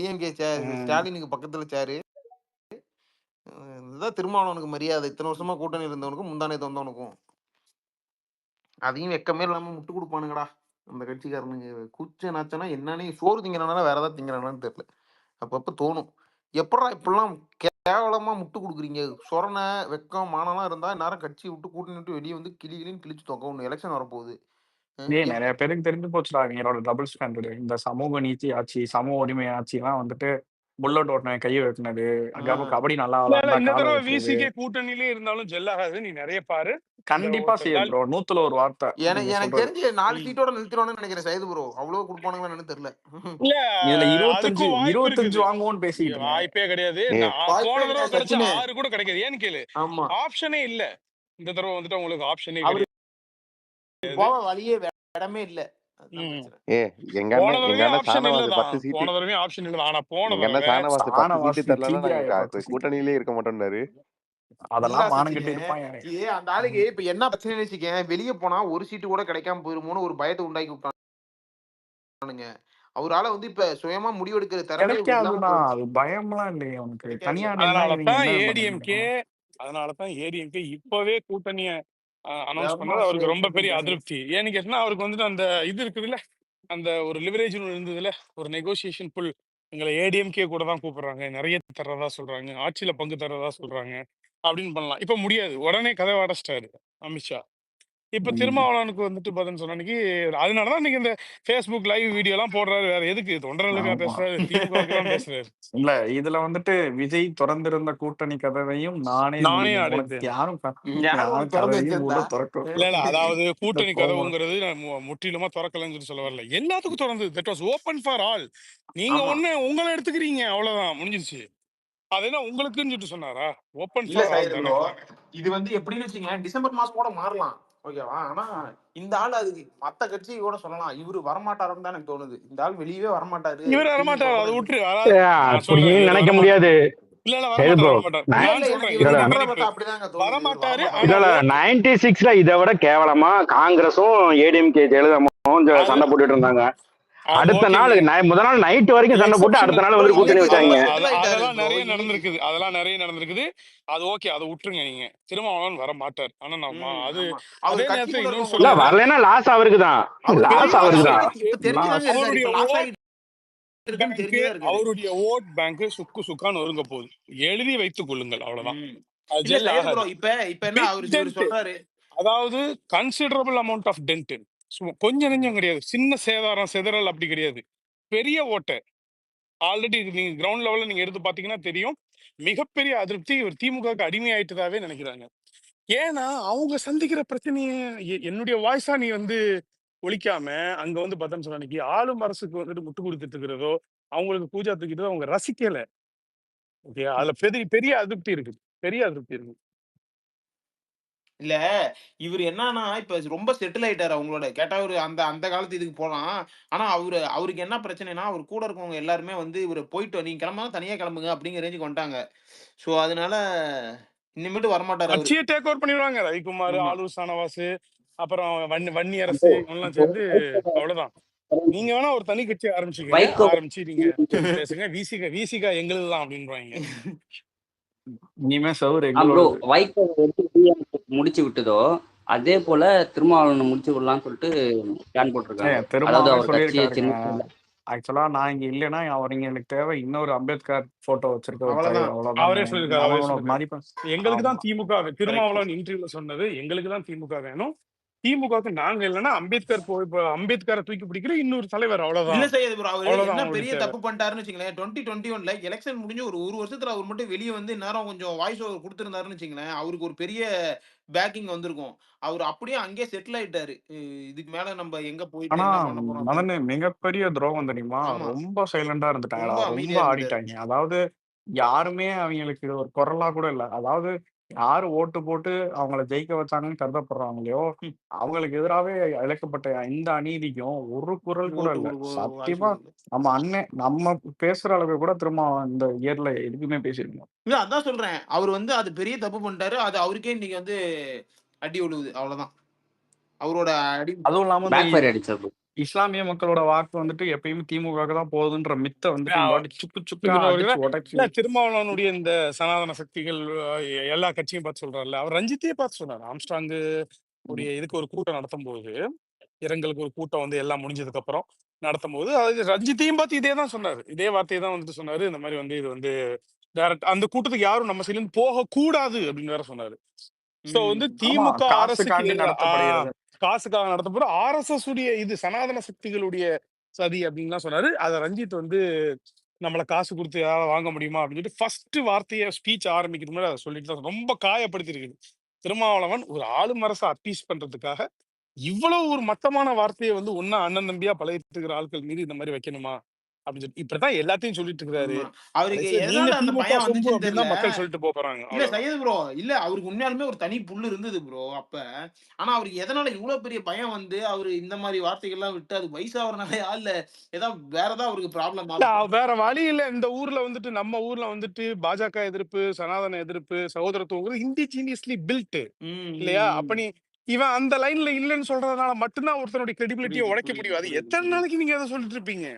DMK சேர், ஸ்டாலினுக்கு பக்கத்துல சேரு. இதுதான் திருமாவளவனுக்கு மரியாதை. இத்தனை வருஷமா கூட்டணியில் இருந்தவனுக்கும், முந்தானேத்து வந்தவனுக்கும். அதையும் வெக்கமே இல்லாம முட்டு குடுப்பானுங்கடா அந்த கட்சிக்காரனுங்க. கூச்ச நாச்சனா என்னன்னே சோறு திங்கிறானா வேற ஏதாவது திங்கிறானான்னு தெரியல. அப்பப்ப தோணும். எப்பட்றா இப்படிலாம் கேவலமா முட்டு குடுக்குறீங்க? சொரணை, வெக்கம், மானம்லாம் இருந்தா இந்நேரம் கட்சிய விட்டு கூட்டணி விட்டு வெளிய வந்து கிளி கிளின்னு கிழிச்சு தொங்கணும். எலெக்ஷன் வரப்போகுது. ஏய் நெறைய பேருக்கு தெரிஞ்சு போச்சுடா இவங்களோட டபுள் ஸ்டாண்டர்டு. இந்த சமூக நீதி ஆட்சி, சமூக உரிமை ஆட்சிலாம் வந்துட்டு புல்லட் ஓட்டுனவன் கையை வெட்டினது, கபடி நல்லா இல்ல, இல்ல, விளாண்டா இந்த காலை தடவை வெட்டுறது. விசிகே கூட்டணியிலே இருந்தாலும் ஜெல் ஆகாது. நீ நிறைய பாரு. கண்டிப்பா செய்யும் ப்ரோ. 100ல ஒரு வார்த்தை நீங்க எனக்கு சொல்றது. தெரிஞ்சு 4 சீட்டோட நிறுத்திடுவான்னு நினைக்கிறேன் சைது ப்ரோ. அவ்வளவு கொடுப்பானுங்களான்னு தெரியல. இல்ல, இதுல 25 அதுக்கும் வாய்ப்பு 25 இருக்குது. வாங்குவோம்னு பேசிட்டு இருந்தேன். வாய்ப்பே கிடையாது. வாய்ப்பே போன தடவை கிடையாது கிடைச்ச சச்சினு. 6 கூட கிடைக்காது. ஏன்னு கேளு, ஆமா ஆப்ஷனே இல்ல. இந்த தடவை வந்துட்டு உங்களுக்கு ஆப்ஷனே அவரு கிடையாது. போக வழியே இடமே இல்ல. ம். எங்க போன அண்ணன் தடவையும் ஆப்ஷன் சாணவாசு இல்லதான். 10 சீட்டு போன தடவையும் ஆப்ஷன் இல்லதான். ஆனா போன எங்க அண்ணன் தடவை சாணவாசு 10 சாணவாசி சீட்டு தரலன்னா தீவிராய நாங்க 10 சீட்டு. கூட்டணியிலே இருக்க மாட்டோம்னாரு. இல்ல அதெல்லாம் மானங்கிட்டு சச்சினு, இருப்பாங்க. இது அந்த ஆளுக்கு இப்ப என்ன பிரச்சனைன்னு வச்சுக்கேன், வெளிய போனா ஒரு சீட்டு கூட கிடைக்காம போயிருமோன்னு ஒரு பயத்தை உண்டாக்கி விட்டானுங்க. அவரால வந்து இப்ப சுயமா முடிவெடுக்கிற திறமை இல்லாம கிடைக்காதுதான். போயிடுச்சு. அது பயம்லாம் இல்லையே உனக்கு. கிடைக்காது. தனியா நின்னா இவங்க அதனாலதான் என்ன ஏடிஎம்கே இப்பவே கூட்டணிய அனௌன்ஸ் பண்ணது அவருக்கு ரொம்ப பெரிய அதிருப்தி. ஏன்னு கேட்டா அவருக்கு வந்துட்டு அந்த இது இருக்குதுல்ல, அந்த ஒரு லிவரேஜ் இருந்ததுல, ஒரு நெகோசியேஷன் புல். எங்களை ஏடிஎம்கே கூட தான் கூப்பிடுறாங்க, நிறைய தர்றதா சொல்றாங்க, ஆட்சியில பங்கு தர்றதா சொல்றாங்க அப்படின்னு பண்ணலாம். இப்ப முடியாது. உடனே கதை அடைச்சிட்டாரு அமித்ஷா. இப்ப திருமாவளவனுக்கு வந்துட்டு பதில் சொன்ன அன்னைக்கு, அதனாலதான் நீங்க இந்த பேஸ்புக் லைவ் வீடியோ எல்லாம் போடுறாரு. வேற எதுக்கு? தொண்டர்களுக்கா ஆமா. பேசுறாரு, திமுகவுக்கு தான் பேசுறாரு. இல்ல இதுல வந்துட்டு விஜய் திறந்திருந்த கூட்டணி கதவையும் நானே நானே மூடினேன். உனக்கு அடைத்தேன். யாரும் யாரும் திறந்து கதவையும் வச்சிருந்தா உள்ள திறக்கும். இல்ல, அதாவது கூட்டணி கோவம். கதவுங்கிறது நான் முற்றிலுமா திறக்கலன்னு சொல்லி சொல்ல வரல. எல்லாத்துக்கும் திறந்தது. That was open for all. நீங்க ஆமா ஒண்ணு உங்களை எடுத்துக்கிறீங்க, அவ்வளவுதான், முடிஞ்சிருச்சு. அது என்ன உங்களுக்குன்னு சொல்லிட்டு சொன்னாரா? ஓபன் இல்ல ஃபார் ஆல் சைது தானே. ப்ரோ. இது வந்து எப்படின்னு வச்சுங்க, டிசம்பர் மாசம் கூட மாறலாம். ஓகேவா? ஆனா இந்த ஆள் அதுக்கு மத்த கட்சி கூட சொல்லலாம். இவரு வரமாட்டாருன்னு தான் எனக்கு தோணுது. இந்த ஆள் வெளியவே வரமாட்டாரு. இவர் திமுக வரமாட்டாரு, கூட அதை இருக்கு. விட்டுரு. அதாவது நான் அப்படின்னு சொல்றேன், இவர் நினைக்க வரமாட்டார். முடியாது. இல்ல, இல்ல, சரி வரமாட்டார், ப்ரோ. வரமாட்டார். இல்ல இல்லன்னு எனக்கு சொல்றேன். இவரு என்னுடைய பண்றத கணிப்பு பார்த்தா அப்படிதாங்க தோணுது. இவரு வரமாட்டாரு. வரமாட்டாரு. ஆனா இல்ல ஓட்டு 96ல இதை விட கேவலமா காங்கிரஸும் ஏடிஎம்கே ஜெயலலிதாவும் அது சண்டை போட்டுட்டு இருந்தாங்க. அடுத்த நாள் ஓகேங்க. முதல் நாள் நைட் வரைக்கும் சண்டை போட்டு அடுத்த எக்ஸப்ஷனல் நாள் ப்ரோ வந்து கூட்டணி இன்னைக்கு ரொம்ப வச்சாங்க. செட்டில் ஆயிட்டாரு அதெல்லாம் ப்ரோ. நிறைய இன்னைக்கு நடந்திருக்குது. அதெல்லாம் நிறைய நடந்திருக்குது. அது ஓகே, அதை விட்டுருங்க. நீங்க திருமாவளவன் வர மாட்டார். ஆனா நம்ம அது ஆமா. அவர் அதே நேரத்துல கட்சிக்குள்ள இன்னொன்னு இருக்கவங்க இல்ல கூட சொல்லிடுறேன். வரலன்னா லாஸ் அவருக்கு தான். அவருக்கு லாஸ் தெரியும். அவருக்கு தான். அவருக்கு இப்ப தெரிஞ்சுதாங்க இருக்காரு. அவருடைய இப்ப லாஸ் ஓட் ஆகிட்டு இருக்குன்னு தெரிஞ்சுதான் இருக்காரு. அவருடைய ஓட் பேங்க் சுக்கான்னு ஒருங்க போகுது. எழுதி வைத்துக் கொள்ளுங்கள், அவ்வளவுதான். அது இல்ல ஜெல் சைது ஆகாது. ப்ரோ. இப்ப என்ன பிக் அவரு இவரு டென்ட், சொல்றாரு. அதாவது கன்சிடரபிள் அமௌண்ட் ஆஃப் டென்ட். கொஞ்சம் நெஞ்சம் கிடையாது. சின்ன சேதாரம் சிதறல் அப்படி கிடையாது. பெரிய ஓட்டை. ஆல்ரெடி நீங்க கிரவுண்ட் லெவல்ல நீங்க எடுத்து பாத்தீங்கன்னா தெரியும். மிகப்பெரிய அதிருப்தி. இவர் திமுகவுக்கு அடிமையாயிட்டதாவே நினைக்கிறாங்க. ஏன்னா அவங்க சந்திக்கிற பிரச்சனைய என்னுடைய வாய்ஸா நீ வந்து ஒழிக்காம அங்க வந்து பார்த்தோன்னு சொன்ன அன்னைக்கு ஆளும் அரசுக்கு வந்துட்டு முட்டு கொடுத்துட்டு இருக்கிறதோ, அவங்களுக்கு பூஜா தூக்கிட்டு அவங்க ரசிக்கல. ஓகே, அதுல பெரிய பெரிய அதிருப்தி இருக்கு. பெரிய அதிருப்தி இருக்கு. இல்ல இவரு என்னன்னா இப்ப ரொம்ப செட்டில் ஆயிட்டாரு அவங்களோட. கேட்டா அவரு அந்த அந்த காலத்து இதுக்கு போலாம். ஆனா அவருக்கு என்ன பிரச்சனைனா, அவர் கூட இருக்கவங்க எல்லாருமே வந்து இவரு போயிட்டு நீங்க கிளம்பினா தனியா கிளம்புங்க அப்படிங்கிற ரேஞ்சுக்கு வந்துட்டாங்க. சோ அதனால இனிமேட்டு வரமாட்டாரு அவரு. கட்சியை டேக் ஓவர் பண்ணிடுவாங்க. ரவிக்குமார், ஆமா. ஆளூர் சானவாசு, அப்புறம் வன்னியரசு, இவங்கெல்லாம் சேர்ந்து அவ்வளவுதான். நீங்க வேணா ஒரு தனி கட்சி ஆரம்பிச்சுக்கங்க. ஆரம்பிச்சு நீங்க பேசுங்க. விசிகா எங்களுது தான் அப்படின்றாங்க. இனிமே சவுர் ப்ரோ எங்களோட வைகோ முடிச்சு விட்டதோ அதே போல திருமாவளவனை முடிச்சு விடலாம்னு சொல்லிட்டு பிளான் போட்டிருக்காங்க. அதாவது திருமாவளவன் அவர் கட்சியை சொல்லியிருக்காருங்க. சின்ன ஆக்சுவலா நான் இங்க இல்லைன்னா எங்களுக்கு தேவை இன்னொரு அம்பேத்கர் போட்டோ வச்சிருக்க ஒரு தலைவர். அவ்வளவுதான். அவரே அவ்வளவுதான். சொல்லியிருக்காரு. அவரே அவன் சொல்லியிருக்காரு. மதிப்பேன். எங்களுக்கு தான் ஆமா. திமுக திருமாவளவன் இன்டர்வியூல சொன்னது. எங்களுக்கு தான் திமுக வேணும். திமுகவுக்கு நாங்க இல்லைன்னா அம்பேத்கர் இப்ப அம்பேத்கரை தூக்கி பிடிக்கிற இன்னொரு தலைவர். இல்ல அவ்வளவுதான். சையது ப்ரோ. அவரு அவ்வளவுதான் என்ன அவங்களுக்கு பெரிய தேவை. தப்பு பண்ணிட்டாருன்னு வச்சுங்களேன். 2021ல எலெக்ஷன் முடிஞ்சு ஒரு வருஷத்துல அவர் மட்டும் வெளிய வந்து நேரம் கொஞ்சம் வாய்ஸ் ஓவர் கொடுத்திருந்தாருன்னு வச்சுங்களேன், அவருக்கு ஒரு பெரிய பேக்கிங் வந்திருக்கும். அவர் அப்படியே அங்கேயே செட்டில் ஆயிட்டாரு. இதுக்கு மேல நம்ம எங்க போயிட்டு ஆனா என்ன பண்ண போறோம் அப்படின்னு. மதன் மிகப்பெரிய துரோகம் தெரியுமா? ஆமா. ரொம்ப சைலண்டா இருந்துட்டாங்கடா. ரொம்ப ரொம்ப அமைதியா இருந்தாரு. ஆடிட்டாங்க. அதாவது யாருமே அவங்களுக்கு ஒரு குரலா கூட இல்ல. அதாவது யாரு ஓட்டு போட்டு அவங்கள ஜெயிக்க வச்சாங்கன்னு கருதப்படுறாங்களோ, அவங்களுக்கு எதிராவே இழைக்கப்பட்ட இந்த அநீதிக்கும் ஒரு குரல் கூட ஓட்டு இல்ல. கொடுக்க வாய்ப்பு சத்தியமா இல்ல. நம்ம அண்ணன் நம்ம பேசுற அளவுக்கு கூட திரும்ப இந்த இயர்ல எதுக்குமே பேசியிருக்கோம். இல்ல அதான் சொல்றேன். அவர் வந்து அது பெரிய தப்பு பண்ணிட்டாரு. அது அவருக்கே இன்னைக்கு வந்து அடி விழுவுது. அவ்வளவுதான். அவரோட அடி அதுவும் இல்லாம பேக் ஃபயர் அடிச்சார். இஸ்லாமிய மக்களோட வாக்கு வந்துட்டு எப்பயுமே திமுகவுக்கு தான் போகுதுன்ற மித்த வந்துட்டு இந்த வாட்டி சுக்கு சுக்கா இல்ல அடிச்சு உடைச்சு திருமாவளவனுடைய இந்த சனாதன சக்திகள் எல்லா கட்சியும் பார்த்து சொல்றாருல்ல, அவர் ரஞ்சித்தையே பார்த்து சொன்னார். ஆம்ஸ்ட்ராங்கு உடைய இதுக்கு ஒரு கூட்டம் நடத்தும் போது, இரங்கலுக்கு ஒரு கூட்டம் வந்து எல்லாம் முடிஞ்சதுக்கு அப்புறம் நடத்தும் போது, அது ரஞ்சித்தையும் பார்த்து இதே தான் சொன்னாரு. இதே வார்த்தையை தான் வந்துட்டு சொன்னாரு. இந்த மாதிரி வந்து இது வந்து டைரக்ட் அந்த கூட்டத்துக்கு யாரும் நம்ம சைட்ல இருந்து போக கூடாது அப்படின்னு வேற சொன்னாரு. சோ வந்து ஆமா திமுக அரசுக்கு காசுக்காண்டி எதிரா நடத்தப்படுகிறது. காசுக்காக நடத்தப்போற ஆர்எஸ்எஸ் உடைய இது சனாதன சக்திகளுடைய சதி அப்படின்னு சொன்னாரு. அத ரஞ்சித் வந்து நம்மள காசு கொடுத்து யாராவது வாங்க முடியுமா அப்படின்னு சொல்லிட்டு ஃபர்ஸ்ட் வார்த்தையை ஸ்பீச் ஆரம்பிக்கிறது முன்னாடி அதை சொல்லிட்டு தான் ரொம்ப காயப்படுத்தி இருக்குது. திருமாவளவன் ஒரு ஆளும் அரசை அப்பீஸ் பண்றதுக்காக இவ்வளவு ஒரு மட்டமான வார்த்தையை வந்து ஒன்னா அண்ணன் தம்பியா பழகிட்டு இருக்கிற ஆட்கள் மீது இந்த மாதிரி வைக்கணுமா அப்படின்னு சொல்லி இப்படிதான் எல்லாத்தையும் சொல்லிட்டு இருக்கிறாரு. ஆமா. அவருக்கு கடைசியா நீங்க எதனால அந்த திமுக பயம் சொம்பு வந்துச்சுன்னு அப்படின்னு தெரியல. தான் மக்கள் சொல்லிட்டு போறாங்க. இல்ல அவ்வளவுதான். சையது ப்ரோ, இல்ல அவருக்கு உண்மையாலுமே ஒரு தனி புல்லு இருந்தது ப்ரோ அப்ப. ஆனா அவருக்கு எதனால இவ்வளவு பெரிய பயம் வந்து அவரு இந்த மாதிரி வார்த்தைகள்லாம் விட்டு அது வயசாகிறனாலயா இல்ல ஏதாவது வேற ஏதாவது அவருக்கு ப்ராப்ளம் இல்ல, வேற வழி இல்ல. இந்த ஊர்ல வந்துட்டு நம்ம ஊர்ல வந்துட்டு பாஜக எதிர்ப்பு, சனாதன எதிர்ப்பு, சகோதரத்துவம் இண்டிஜினியஸ்லி பில்ட் இல்லையா? அப்ப நீ இவன் அந்த லைன்ல இல்லைன்னு சொல்றதுனால மட்டும்தான் ஒருத்தனுடைய கிரெடிபிலிட்டியை புரியுது உடைக்க புரியுது முடியும். அது புரியுது எத்தனை புரியுது. நாளைக்கு நீங்க அதை சொல்லிட்டு இருப்பீங்க?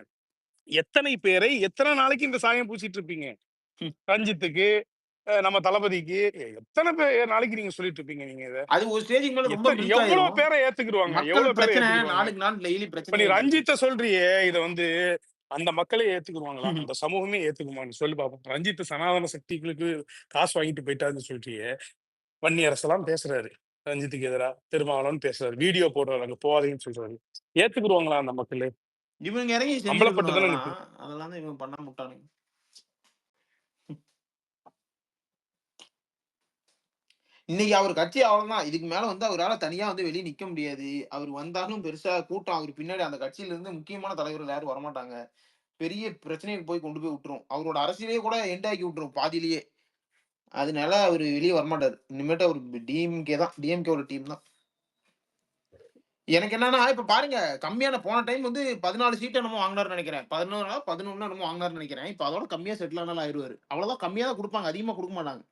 எத்தனை பேரை எத்தனை நாளைக்கு இந்த சாயம் பூசிட்டு இருப்பீங்க? ம். ரஞ்சித்துக்கு, நம்ம தளபதிக்கு எத்தனை நாளைக்கு நீங்க சொல்லிட்டு இருப்பீங்க நீங்க இதை? அது ஒரு ஸ்டேஜுக்கு மேல ரொம்ப பில்ட் எவ்வளவு ஆயிரும். பேரை ஏத்துக்கிடுவாங்க? மக்கள் எவ்வளவு பேரை பிரச்சனை ஏத்துக்கிடுவாங்க? நாளுக்கு நாள் டெய்லி இப்ப பிரச்சனை நீ இருக்கு. ரஞ்சித்தை சொல்றியே, இத வந்து அந்த மக்களே ஏத்துக்குவாங்களா? அந்த சமூகமே ஏத்துக்குமான்னு சொல்லி பார்ப்போம். ரஞ்சித் சனாதன சக்திகளுக்கு காசு வாங்கிட்டு போயிட்டாருன்னு சொல்றியே, வன்னி அரசெல்லாம் பேசுறாரு. ரஞ்சித்துக்கு எதிரா திருமாவளவன் பேசுறாரு, வீடியோ போடுறாரு, அங்க போகாதீங்கன்னு சொல்றாரு. ஏத்துக்குருவாங்களா அந்த மக்களு? இவங்க இறங்கி அம்பலப்பட்டு செஞ்சிருக்கணும் தானே அதெல்லாம். நிக்கு. அதெல்லாம் தான் இவங்க பண்ண முட்டானுங்க. இன்னைக்கு அவர் கட்சி அவ்வளவுதான். இதுக்கு மேல வந்து அவரால தனியா வந்து வெளிய நிக்க முடியாது. அவர் வந்தாலும் பெருசா கூட்டம் அவருக்கு பின்னாடி அந்த கட்சியில இருந்து முக்கியமான தலைவர்கள் யாரும் வரமாட்டாங்க. பெரிய பிரச்சனைக்கு போய் கொண்டு போய் விட்டுரும். அவரோட அரசியலையே கூட எண்ட் ஆக்கி விட்டுரும் பாதியிலேயே. அதனால அவரு வெளிய வரமாட்டாரு. இனிமேட்டு அவரு டிஎம்கே தான். டிஎம்கேவோட டீம் தான். எனக்கு என்னன்னா, இப்ப பாருங்க கம்மியான போன டைம் வந்து 14 சீட் என்னமோ வாங்குனாருன்னு நெனைக்கிறேன். 11 என்னமோ வாங்குனாருன்னு நெனைக்கிறேன். இப்ப அதோட கம்மியா செட்டில் ஆனாலும் ஆயிருவாரு. அவ்வளவுதான் கம்மியா தான் குடுப்பாங்க. அதிகமா குடுக்க மாட்டாங்க.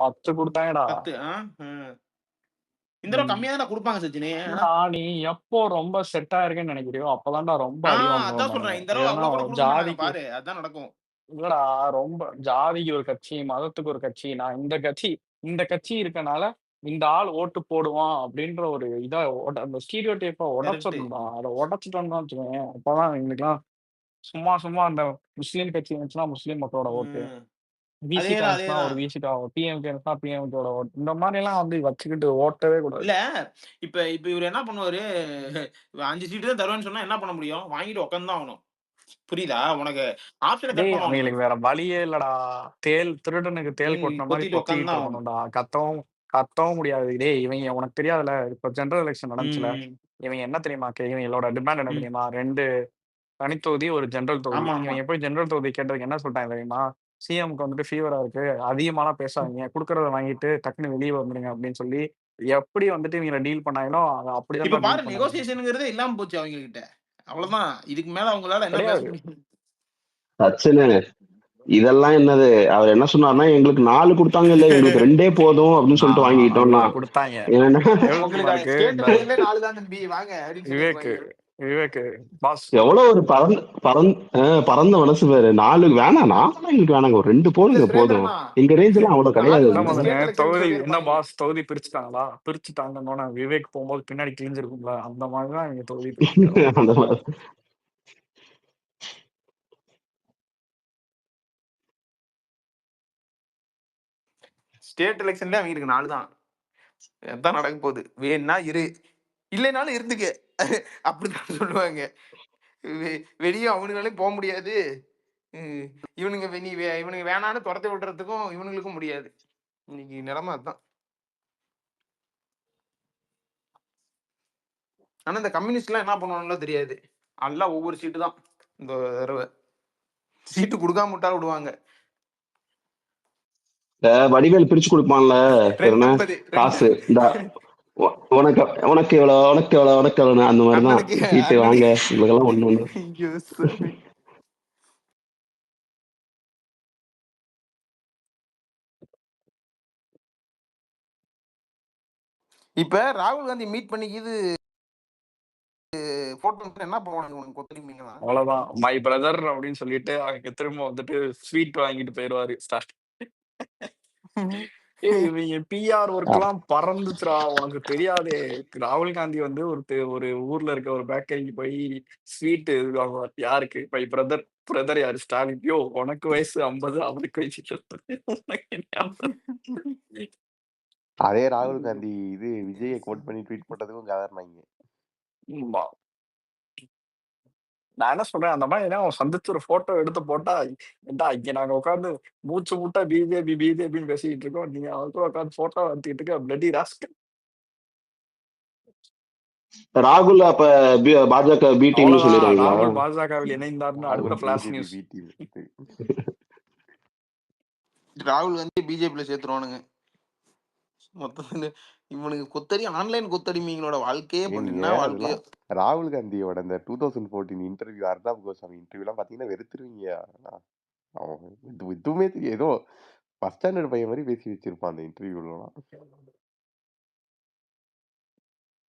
10 கொடுத்தாங்கடா. 10 இந்த தடவ கம்மியா தான் குடுப்பாங்க சச்சினே. நீ எப்போ ரொம்ப செட் ஆயிருக்குன்னு நினைக்கிறியோ அப்பதான்டா ரொம்ப அடி அதான் வாங்குவாங்க. சொல்றேன். இந்த தடவ ஏன்னா அவ்வளவு கூட குடுக்க மாட்டாங்க ஜாதிக்கு பாரு. அதான் நடக்கும். இல்லடா, ரொம்ப ஜாதிக்கு ஒரு கட்சி, மதத்துக்கு ஒரு கட்சி, நான் இந்த கட்சி இருக்கனால இந்த ஆள் ஓட்டு போடுவான் அப்படின்ற ஒரு இதா அந்த ஸ்டீரியோ டைப்பா கரெக்ட். உடைச்சிடணும். அதை உடைச்சிட்டோம்னு வச்சுக்கோங்க, அப்பதான் எங்களுக்குலாம் சும்மா அந்த முஸ்லீம் கட்சி இருந்துச்சுன்னா முஸ்லீம் மக்களோட ஓட்டு, விசிகா அதேதான் இருந்துச்சுன்னா ஒரு அதேதான். விசிகா, பிஎம்கே இருந்துச்சுன்னா பிஎம்கேவோட ஓட்டு, இந்த மாதிரி எல்லாம் வந்து வச்சுக்கிட்டு ஓட்டவே கூடாது. இல்ல இப்ப இப்ப இவரு என்ன பண்ணுவாரு? 5 சீட் தான் தருவேன்னு சொன்னா என்ன பண்ண முடியும்? வாங்கிட்டு உட்கார்ந்து தான் ஆகணும். புரியுதா? உனக்கு ஆப்ஷன கட் டேய், பண்ணுவானுங்க. அவங்களுக்கு வேற வழியே இல்லடா. திருடனுக்கு தேள் கொட்டின மாதிரி கொத்திட்டு உட்கார்ந்து கொத்திக்கிட்டு தான் ஆகணும். இருக்கணும்டா. கத்தவும் முடியாது. டேய், இவங்க உனக்கு தெரியாதுல, இப்ப ஜெனரல் எலெக்ஷன் நடந்துச்சுல, இவங்க என்ன தெரியுமா இவங்களோட டிமாண்ட் என்ன தெரியுமா? 2 தனித்தொகுதி, ஒரு ஜெனரல் தொகுதி. ஆமா ஆமா. இவங்க போய் ஜெனரல் தொகுதி கேட்டதுக்கு என்ன சொல்லிட்டாங்க தெரியுமா? சிஎம்க்கு வந்துட்டு ஃபீவரா இருக்கு, அதிகமாலாம் பேசாதீங்க, குடுக்கறத வாங்கிட்டு டக்குன்னு வெளியே வந்துருங்க அப்படின்னு சொல்லி எப்படி வந்துட்டு இவங்க டீல் பண்ணாங்களோ இப்ப அப்படிதான் பாரு டீல் பண்ணாங்க. நெகோசியேஷன்ங்கிறதே இல்லாம போச்சு அவங்க கிட்ட. அவ்வளவுதான். இதுக்கு மேல அவங்களால என்ன பேச கிடையாது. முடியும்? சச்சினு, இதெல்லாம் என்னது? அவர் என்ன சொன்னார்னா, எங்களுக்கு 4 கொடுத்தாங்க, இல்ல எங்களுக்கு 2 போதும் அப்படின்னு சொல்லிட்டு வாங்கிக்கிட்டோம்னா கொடுத்தாங்க. என்னன்னா எவ்வளவு தெரியுமா உங்களுக்கு இருக்கு? ஸ்டேட் எலெக்ஷன்ல 4 தான் தம்பி வாங்க அப்படின்னு விவேக் சொல்லிருப்பாங்க. விவேக் பாஸ் எவ்வளவு ஒரு பரந்த மனசு பாரு. 4 வேணாம், 4 எங்களுக்கு வேணாங்க, ஒரு 2 இல்ல போடுங்க போதும். சுரேந்திரனா, எங்க ரேஞ்ச் எல்லாம் அவ்வளவு 4 கிடையாது. என்ன வந்து பண்ணுங்க, ஸ்டேட் எலெக்ஷன் தொகுதி என்ன சொல்லிருப்பாங்க. பாஸ், தொகுதி பிரிச்சுட்டாங்கன்னு விவேக் போகும்போது பின்னாடி கிழிஞ்சிருக்கும்ல, அந்த மாதிரிதான் இவங்க தொகுதி பிரிச்சுட்டாங்க. அந்த மாதிரி ஸ்டேட் எலெக்ஷன்ல அவங்களுக்கு 4 தான். அதான் நடக்க போகுது. வேணா இரு, இல்லைனாலும் இருந்துக்க அப்படிதான் சொல்லுவாங்க. வெளியே அவனுங்களாலையும் போக முடியாது. இவனுங்க இவனுங்க வேணான்னு துரத்தி விடுறதுக்கும் இவனுங்களுக்கும் முடியாது. இன்னைக்கு நிலைமை அதுதான். ஆனா இந்த கம்யூனிஸ்ட் எல்லாம் என்ன பண்ணுவாங்களோ தெரியாது. எல்லாம் ஒவ்வொரு சீட்டு தான். இந்த தடவை சீட்டு கொடுக்காம விட்டாலும் விடுவாங்க. வடிவேல் பிரிச்சு கொடுப்பான்ல, என்ன 250 காசு, இந்த உனக்கு உனக்கு எவ்வளவு, உனக்கு எவ்வளவு, உனக்கு எவ்வளவு, அந்த மாதிரிதான் அண்ணனுக்கு சீட்டு வாங்க, உங்களுக்கெல்லாம் ஒண்ணு. ஐயோ சாமி. இப்ப ராகுல் காந்தி மீட் பண்ணி இது போட்டு என்ன பண்ணுவானுங்க உனக்கு கொத்தடிமைங்க தான். அவ்வளவுதான் மை பிரதர் அப்படின்னு சொல்லிட்டு அவங்க திரும்ப வந்துட்டு ஸ்வீட் வாங்கிட்டு போயிடுவாரு ஸ்டார்ட். ஏய் இவங்க பிஆர் ஒர்க் எல்லாம் பறந்துச்சுடா, உனக்கு தெரியாதே. ராகுல் காந்தி வந்து ஒரு ஊர்ல இருக்க ஒரு பேக்கரிக்கு போய் ஸ்வீட் வாங்குவார். யாருக்கு? My brother. பிரதர் யாரு? ஸ்டாலின். யோ உனக்கு வயசு 50, அவனுக்கு வயசு 70. உனக்கு என்ன? அதே ராகுல் காந்தி இது விஜயை கோட் பண்ணி ட்வீட் போட்டதுக்கும் கதறினாங்க. ஆமா. நான் என்ன சொல்றேன், அந்த மாதிரி அவன் சந்திச்சு ஒரு போட்டோ எடுத்து போட்டா, ஏண்டா இங்க நாங்க உட்காந்து மூச்சு முட்டா பிஜேபி பிஜேபின்னு பேசிக்கிட்டு இருக்கோம், நீங்க அவருக்கு உட்காந்து போட்டோ எடுத்துக்கிட்டு இருக்க பிளடி ராஸ்கல். ராகுல் அப்ப பாஜக பி டீம்னு அவ்வளவுதான், சொல்லிடுவாங்களா? ராகுல் பாஜகவில் இணைந்தார்னு அடுத்த ராகுல் flash BJP news. B team. ராகுல் காந்தி பிஜேபியில சேர்த்துருவானுங்க மொத்தத்துல. இவனுக்கு கொத்தடி ஆன்லைன் கொத்தடிமைங்களோட வாழ்க்கையே இப்ப நீங்க என்ன வாழ்க்கையோ. அதெல்லாம் ராகுல் காந்தியோட இந்த 2014 இன்டர்வியூ, அர்னாப் கோஸ்வாமி இன்டர்வியூ எல்லாம் பாத்தீங்கன்னா வெறுத்துருவீங்க. அவன் எதுவுமே தெரியும், ஏதோ ஃபர்ஸ்ட் ஸ்டாண்டர்ட் பையன் மாதிரி பேசி வச்சிருப்பான் அந்த இன்டர்வியூலாம்.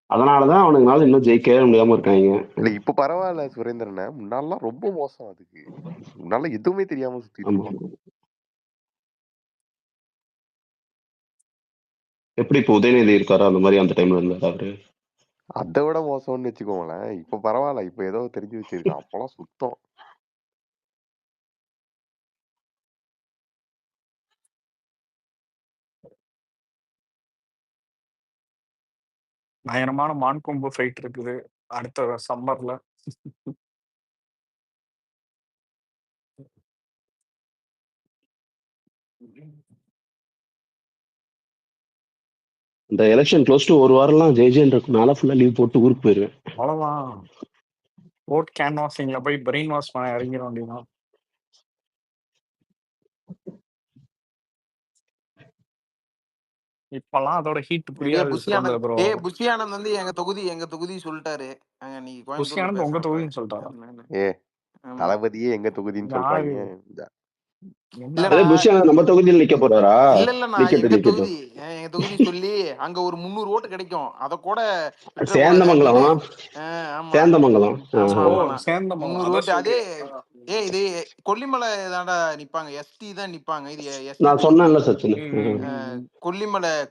அதனாலதான் அவனுங்களால இன்னும் ஜெயிக்கவே முடியாம இருக்காங்க. இல்ல இப்ப பரவாயில்ல சுரேந்திரனை, முன்னாலாம் ரொம்ப மோசம். அதுக்கு முன்னால எதுவுமே தெரியாம சுத்திட்டு ஆமா. இருப்பான். எப்படி இப்ப உதயநிதி இருக்காரோ அந்த மாதிரி அந்த டைம்ல இருந்தாரு அவரு. அதை விட மோசம்னு வச்சுக்கோங்களேன். இப்ப பரவாயில்ல, இப்ப ஏதோ தெரிஞ்சு வச்சிருக்கான். அப்பெல்லாம் சுத்தம். பயங்கரமான மான் கொம்பு ஃபைட் இருக்குது அடுத்த சம்மர்ல. இந்த எலெக்ஷன் க்ளோஸ் டு ஒரு வாரம்லாம் ஜெய்ஜென் இருக்கும். நாளா ஃபுல்லா லீவ் போட்டு ஊருக்கு போயிருவேன். அவ்வளவுதான், ஓட் கேன்வாசிங்ல போய் பிரெயின் வாஷ் பண்ண இறங்கிட வேண்டியதான். இப்பெல்லாம் அதோட ஹீட் புரியாது சுரேந்திர ப்ரோ. புஷி ஆனந்த் வந்து எங்க தொகுதி சொல்லிட்டாரு. நீ புஷி கோயம்புத்தூர்ல ஆனந்த் உங்க பேசுறப்ப. தொகுதின்னு சொல்லிட்டாரா? ஏ ஆமா. தளபதியே எங்க தொகுதின்னு யாரு? சொல்றாங்க. என்னடா அதே புஷ் நம்ம தொகுதியில் நிக்க போறாரா? இல்ல நான் எங்க நிக்கட்டும். தொகுதி சொல்லி அங்க ஒரு 300 ஓட்டு கிடைக்கும். அத கூட விட்டுறக்கூடாது சேந்தமங்கலம் அப்படின்னு. ஆமா சேந்தமங்கலம். ஆமா ஓ ஆமா சேந்தமங்கலம் 300 அதான் ஓட்டு. அதே சொல்றேன். இது கொல்லிமலை தாண்டா நிப்பாங்க. எஸ்டி தான் நிப்பாங்க. இது எஸ்டி நான் தொகுதி. சொன்னேன்ல சச்சின்.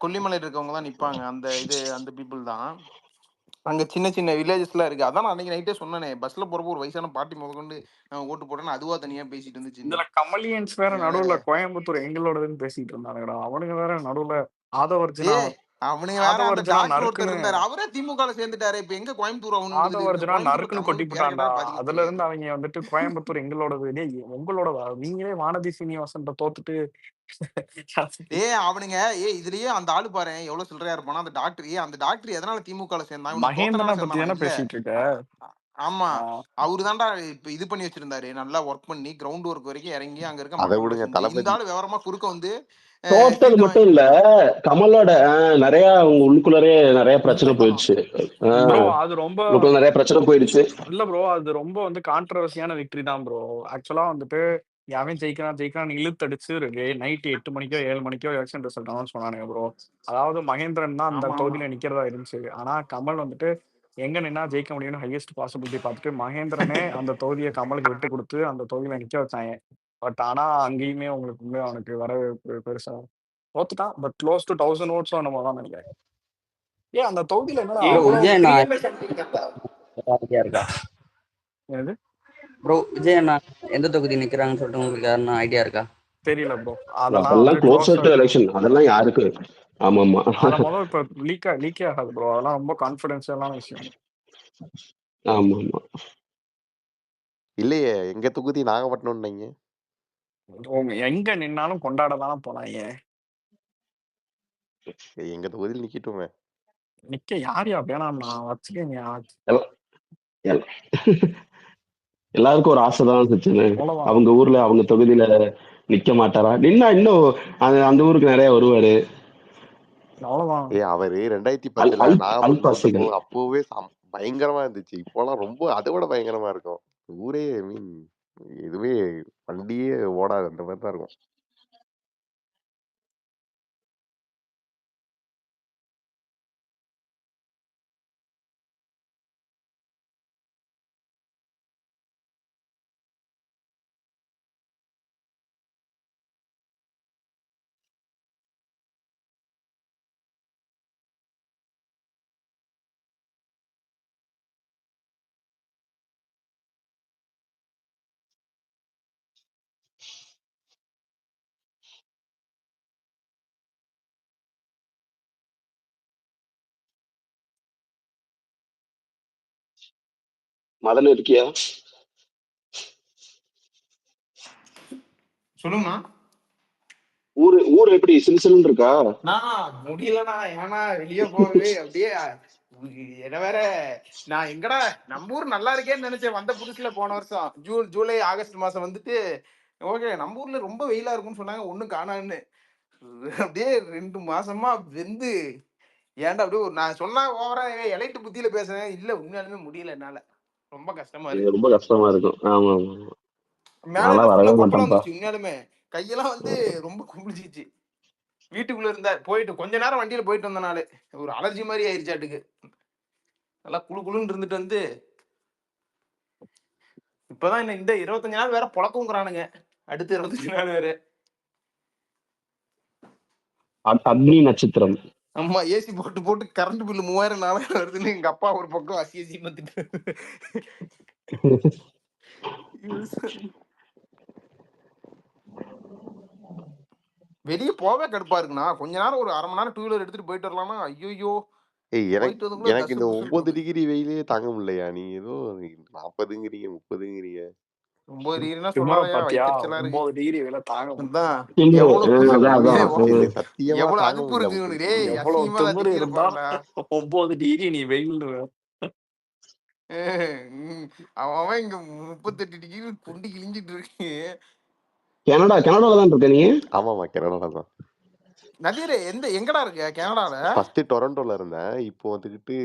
கொல்லிமலை இருக்கவங்க தான் நிப்பாங்க. அந்த பீப்புள் தான். அங்க சின்ன சின்ன வில்லேஜஸ்லாம் இருக்கு. அதான் நான் அன்னைக்கு நைட்டே சொன்னேனே, பஸ்ல போறப்போ ஒரு வயசான பாட்டி முதற்கொண்டு ஓட்டு போட்டேன்னு அதுவா தனியா பேசிட்டு இருந்துச்சு. இதுல கமலியன்ஸ் வேற நடுவுல கோயம்புத்தூர் எங்களோடதுன்னு பேசிட்டு இருந்தானுங்கடா. அவனுங்க வேற நடுவுல ஆதவர்ஜுனா அவனுங்க வேற அந்த ஆதவர்ஜுனா டாக்டர் ஒருத்தர் நறுக்குன்னு இருந்தாரு. அவரே திமுகல சேர்ந்துட்டாரு. இப்ப எங்க கோயம்புத்தூர் அவனுக்கு ஆதவர்ஜுனா நறுக்குன்னு கொட்டி போட்டான்டா. அதுல தெரியாது. இருந்து அவங்க வந்துட்டு கோயம்புத்தூர் எங்களோடது, டேய் உங்களோடதா? நீங்களே வானதி சீனிவாசன் தோத்துட்டு அவனுங்க இதுலயே அந்த ஆளு பாரு எவ்வளவு சில்லறையா இருப்பானா அந்த டாக்டர். அந்த டாக்டர் எதனால திமுகல சேர்ந்தான்? மகேந்திரனை பத்தி தானே பேசிட்டு இருக்க. ஆமா அவரு தான்டா இப்ப இது பண்ணி வச்சிருந்தாரு. நல்லா ஒர்க் பண்ணி கிரவுண்ட் ஒர்க் வரைக்கும் இறங்கி அங்க இருக்க அதை மக்களோட விடுங்க, சேர்ந்து தளபதி இந்த ஆளு விவரமா குறுக்க வந்து டோட்டல் மட்டும் இல்ல, கமலோட நிறைய உள்ளுக்குள்ளரே நிறைய பிரச்சனை போயிடுச்சு. ப்ரோ அது ரொம்ப உள்ளுக்குள்ள நிறைய பிரச்சனை போயிடுச்சு. இல்ல ப்ரோ, அது ரொம்ப வந்து கான்ட்ரவர்சியான விக்டரி தான் ப்ரோ. ஆக்சுவலா வந்துட்டு அவன் ஜெயிக்கிறான் இழுத்தடிச்சு நைட் 8 மணிக்கோ 7 மணிக்கோ எலெக்ஷன் ரிசல்ட் அனௌன்ஸ் சொன்னானுங்க ப்ரோ. அதாவது மகேந்திரன் தான் அந்த தொகுதியில நிக்கிறதா இருந்துச்சு. ஆனா கமல் வந்துட்டு எங்க நின்னா ஜெயிக்க முடியும்னு ஹையஸ்ட் பாசிபிலிட்டி பார்த்துட்டு மகேந்திரனே அந்த தொகுதியை கமலுக்கு விட்டு கொடுத்து அந்த தொகுதியில நிக்க வச்சாங்க. பட் ஆனா அங்கேயுமே உங்களுக்கு அவனுக்கு வரவேற்பு பெருசா தோத்துட்டான். பட் க்ளோஸ் டு 1000 ஓட்ஸோ நம்ம தான் நினைக்கிறேன். அந்த தொகுதியில என்னடா ப்ரோ அவ்வளவு விஜய் அண்ணா ஐடியா இருக்கா? என்னது ப்ரோ விஜய் அண்ணா எந்த தொகுதி நிக்கிறாங்கன்னு சொல்லிட்டு உங்களுக்கு யாருன்னா ஐடியா இருக்கா? தெரியல ப்ரோ. அதெல்லாம் அதெல்லாம் வந்து க்ளோஸ் டு எலெக்ஷன், அதெல்லாம் யாருக்கு? ஆமா ஆமா அத முதல்ல இப்ப லீக்கே ஆகாது ப்ரோ. அதெல்லாம் ரொம்ப கான்ஃபிடென்ஷியலான விஷயம். ஆமா ஆமா. இல்லையே, எங்க தொகுதி நாகப்பட்டினம் நீங்க எங்க நின்னாலும் கொண்டாட தானே போனாங்க. எங்க தொகுதியில் நிக்கட்டுமே. நிக்க யாரையா வேணாம்னா வச்சுக்கங்க. எல்லாருக்கும் ஒரு ஆசைதான் சச்சின். அவ்வளவுதான். அவங்க ஊர்ல அவங்க தொகுதியில நிக்க மாட்டாரா? நின்னா இன்னும் அந்த ஊருக்கு நிறைய வருவாரு. அவ்வளவுதான். அவரு 2010 நாகப்பட்டினம் வந்தப்போ அப்போவே பயங்கரமா இருந்துச்சு. இப்போலாம் ரொம்ப அதை விட பயங்கரமா இருக்கும். ஊரே எதுவே வண்டியே ஓடாது, அந்த மாதிரி தான் இருக்கும். மதன் இருக்கியா? சொல்லுங்கண்ணா. ஊர் எப்படி சிலுசிலுன்னு இருக்கா? முடியலண்ணா, ஏன்னா வெளியே போகவே அப்படியே என்ன வேற. நான் எங்கடா நம்ம ஊர் நல்லா இருக்கேன்னு நினைச்சேன் வந்த புதுசுல. போன வருஷம் ஜூலை ஆகஸ்ட் மாசம் வந்துட்டு ஓகே நம்ம ஊர்ல ரொம்ப வெயிலா இருக்கும்னு சொன்னாங்க, ஒண்ணும் காணான்னு. அப்படியே 2 மாசமா வெந்து ஏன்டா அப்படியே நான் சொன்னா ஓவரா எலைட்டு புத்தியில பேசுறேன். இல்ல உண்மையாலுமே முடியல என்னால, ரொம்ப கஷ்டமா இருக்கு. ரொம்ப கஷ்டமா இருக்கும். ஆமா ஆமா. மேல நான்லாம் எல்லாம் வரவே ஃபுல்லா கொப்பளம் மாட்டேன்ப்பா. வந்துச்சு. உண்மையாலுமே கையெல்லாம் வந்து ரொம்ப கும்பிடுச்சிச்சு. வீட்டுக்குள்ள இருந்தா போயிட்டு கொஞ்ச நேரம் வண்டியில போயிட்டு வந்தனால ஒரு அலர்ஜி மாதிரி ஆயிருச்சாட்டுக்கு. நல்லா குளு குளுன்னு இருந்துட்டு வந்து இப்பதான் இந்த 25 நாள் வேற பொழக்குங்கிறானுங்க. அடுத்து 25 நாள் வேற. அக்னி நட்சத்திரம். ஆமா, ஏசி போட்டு போட்டு கரண்ட் பில்லு 3000 4000 வருதுன்னு எங்க அப்பா ஒரு பக்கம் அசி பத்துட்டு. வெளியே போவே கடுப்பா இருக்குண்ணா. கொஞ்ச நேரம் ஒரு 1/2 மணி நேரம் 2 வீலர் எடுத்துட்டு போயிட்டு வரலாம்னா ஐயோ போயிட்டு வரதுக்குள்ள எனக்கு கசு இந்த புசுன்னு 9 இருக்கு. டிகிரி வெயிலே தாங்க முடியலையா? நீ ஏதோ 40ங்கிறீங்க 30ங்கிறீங்க. 9 டிகிரினா திமிர சொல்லாதயா, பாத்தியா? வயிற்றுச்சலா இருக்கு. 9 டிகிரி வேலை தாங்க முடியல. அதான் எவ்வளவு இல்ல சத்தியமா எவ்வளவு தாங்க அஜிப்பு முடியல இருக்கு முத்து. இவனுக்கு. எவ்வளவு அசிங்கமா தான் திமிரு திட்டிட இருந்தா போறா. 9 டிகிரி நீ வெயில். அவன் இங்க 38 டிகிரி குண்டி கிழிஞ்சிட்டு இருக்கு. கனடால தான் இருக்க நீ? ஆமாமா, கனடால தான். நதீர் எங்கடா இருக்க கனடால? ஃபர்ஸ்ட் டொரண்டோல இருந்தேன். இப்போ வந்துகிட்டு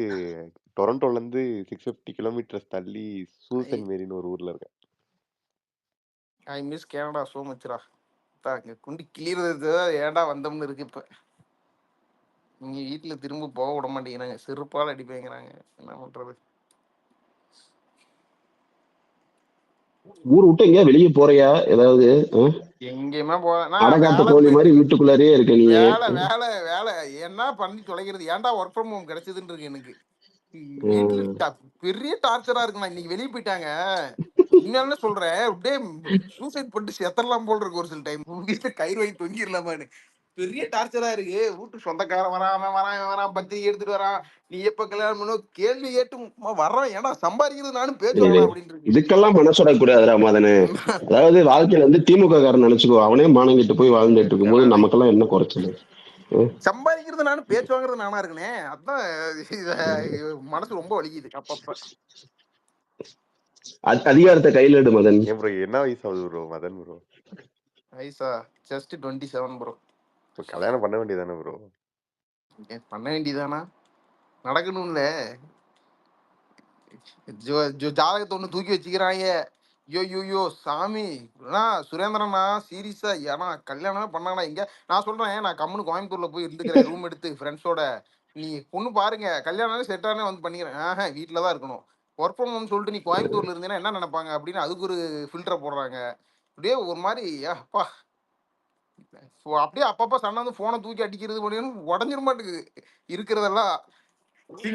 டொரண்டோல இருந்து 650 கிலோமீட்டர்ஸ் தள்ளி சூசன் மேரின்னு ஒரு ஊர்ல இருக்கேன். ஐ மிஸ் கனடா சோ மச்ரா. இங்க குண்டி கிளியறது ஏன்டா வந்தோம்னு இருக்கு. இப்ப நீங்க வீட்டுல திரும்ப போக விட மாட்டேங்கிறாங்க, செருப்பால் அடிப்பேங்கிறாங்க. என்ன பண்றது? ஊர் விட்டு எங்கேயா வெளியே போறியா? ஏதாவது எங்கேயுமே போனா அடகாத்த வேலை கோழி மாதிரி வீட்டுக்குள்ளாரே இருக்க நீ. வேலை வேலை வேலை என்ன பண்ணி தொலைகிறது? ஏன்டா ஒர்க் ஃப்ரம் ஹோம் கிடைச்சதுன்னு இருக்கு எனக்கு. வீட்டுல பெரிய டார்ச்சரா இருக்குண்ணா. இன்னைக்கு வெளியே போயிட்டாங்க. உண்மையாலுமே சொல்றேன், அப்படியே சூசைட் பண்ணிட்டு செத்தரலாம் போல் இருக்கு ஒரு சில டைம். வீட்டுல கயிறு வாங்கி தொங்கிடலாமான்னு பெரிய டார்ச்சரா இருக்கு. வீட்டு சொந்தக்காரன் வரான், அவன் வரான், இவன் வரான், பத்திரிக்கை எடுத்துட்டு வரான். நீ எப்ப கல்யாணம் பண்ணும் கேள்வி கேட்டு வர்றான். ஏன்னா சம்பாதிக்கிறது நானும் பேச்சு வாங்கலாம் அப்படின்னு இருக்கு. இதுக்கெல்லாம் மனசுட கூடாதுடா மதனு. அதாவது வாழ்க்கையில வந்து திமுக காரன் நினைச்சுக்கோ, அவனே மானங்கிட்டு போய் வாழ்ந்துட்டு இருக்கும்போது நமக்கெல்லாம் என்ன குறைச்சது? சம்பாதிக்கிறது நானும் பேச்சு வாங்குறது நானா இருக்குனே. அதான் மனசு ரொம்ப வலிக்குது அப்பப்ப. அதிகாரத்தை கையில எடு மதன். ஏன் ப்ரோ என்ன வயசு ஆகுது ப்ரோ மதன் ப்ரோ? வயசா ஜஸ்ட் 27 ப்ரோ. கல்யாணம் பண்ண வேண்டியதானே ப்ரோ? பண்ண வேண்டியதானா? நடக்கணும்ல. ஜாதகத்தை ஒண்ணு தூக்கி வச்சுக்கிறாங்க. ஐயோ சாமி. சுரேந்திரனா சீரியஸா ஏன்னா கல்யாணமே பண்ணானா இங்க. நான் சொல்றேன், நான் கம்முன்னு கோயம்புத்தூர்ல போய் இருந்துக்கிறேன் ரூம் எடுத்து ஃப்ரெண்ட்ஸோட. நீ பொண்ணு பாருங்க, கல்யாணம் செட் ஆனே வந்து பண்ணிக்கிறேன். வீட்டுல தான் இருக்கணும். ஒர்க் ஃப்ரம் ஹோம் சொல்லிட்டு நீ கோயம்புத்தூர்ல இருந்தீங்கன்னா என்ன நினைப்பாங்க அப்படின்னு அதுக்கு ஒரு ஃபில்டரை போடுறாங்க. அப்படியே ஒரு மாதிரி அப்பா அப்படியே அப்பப்ப சண்டை வந்து போனை தூக்கி அடிக்கிறது பண்ணி உடஞ்சிட மாட்டேங்குது இருக்கிறதெல்லாம்.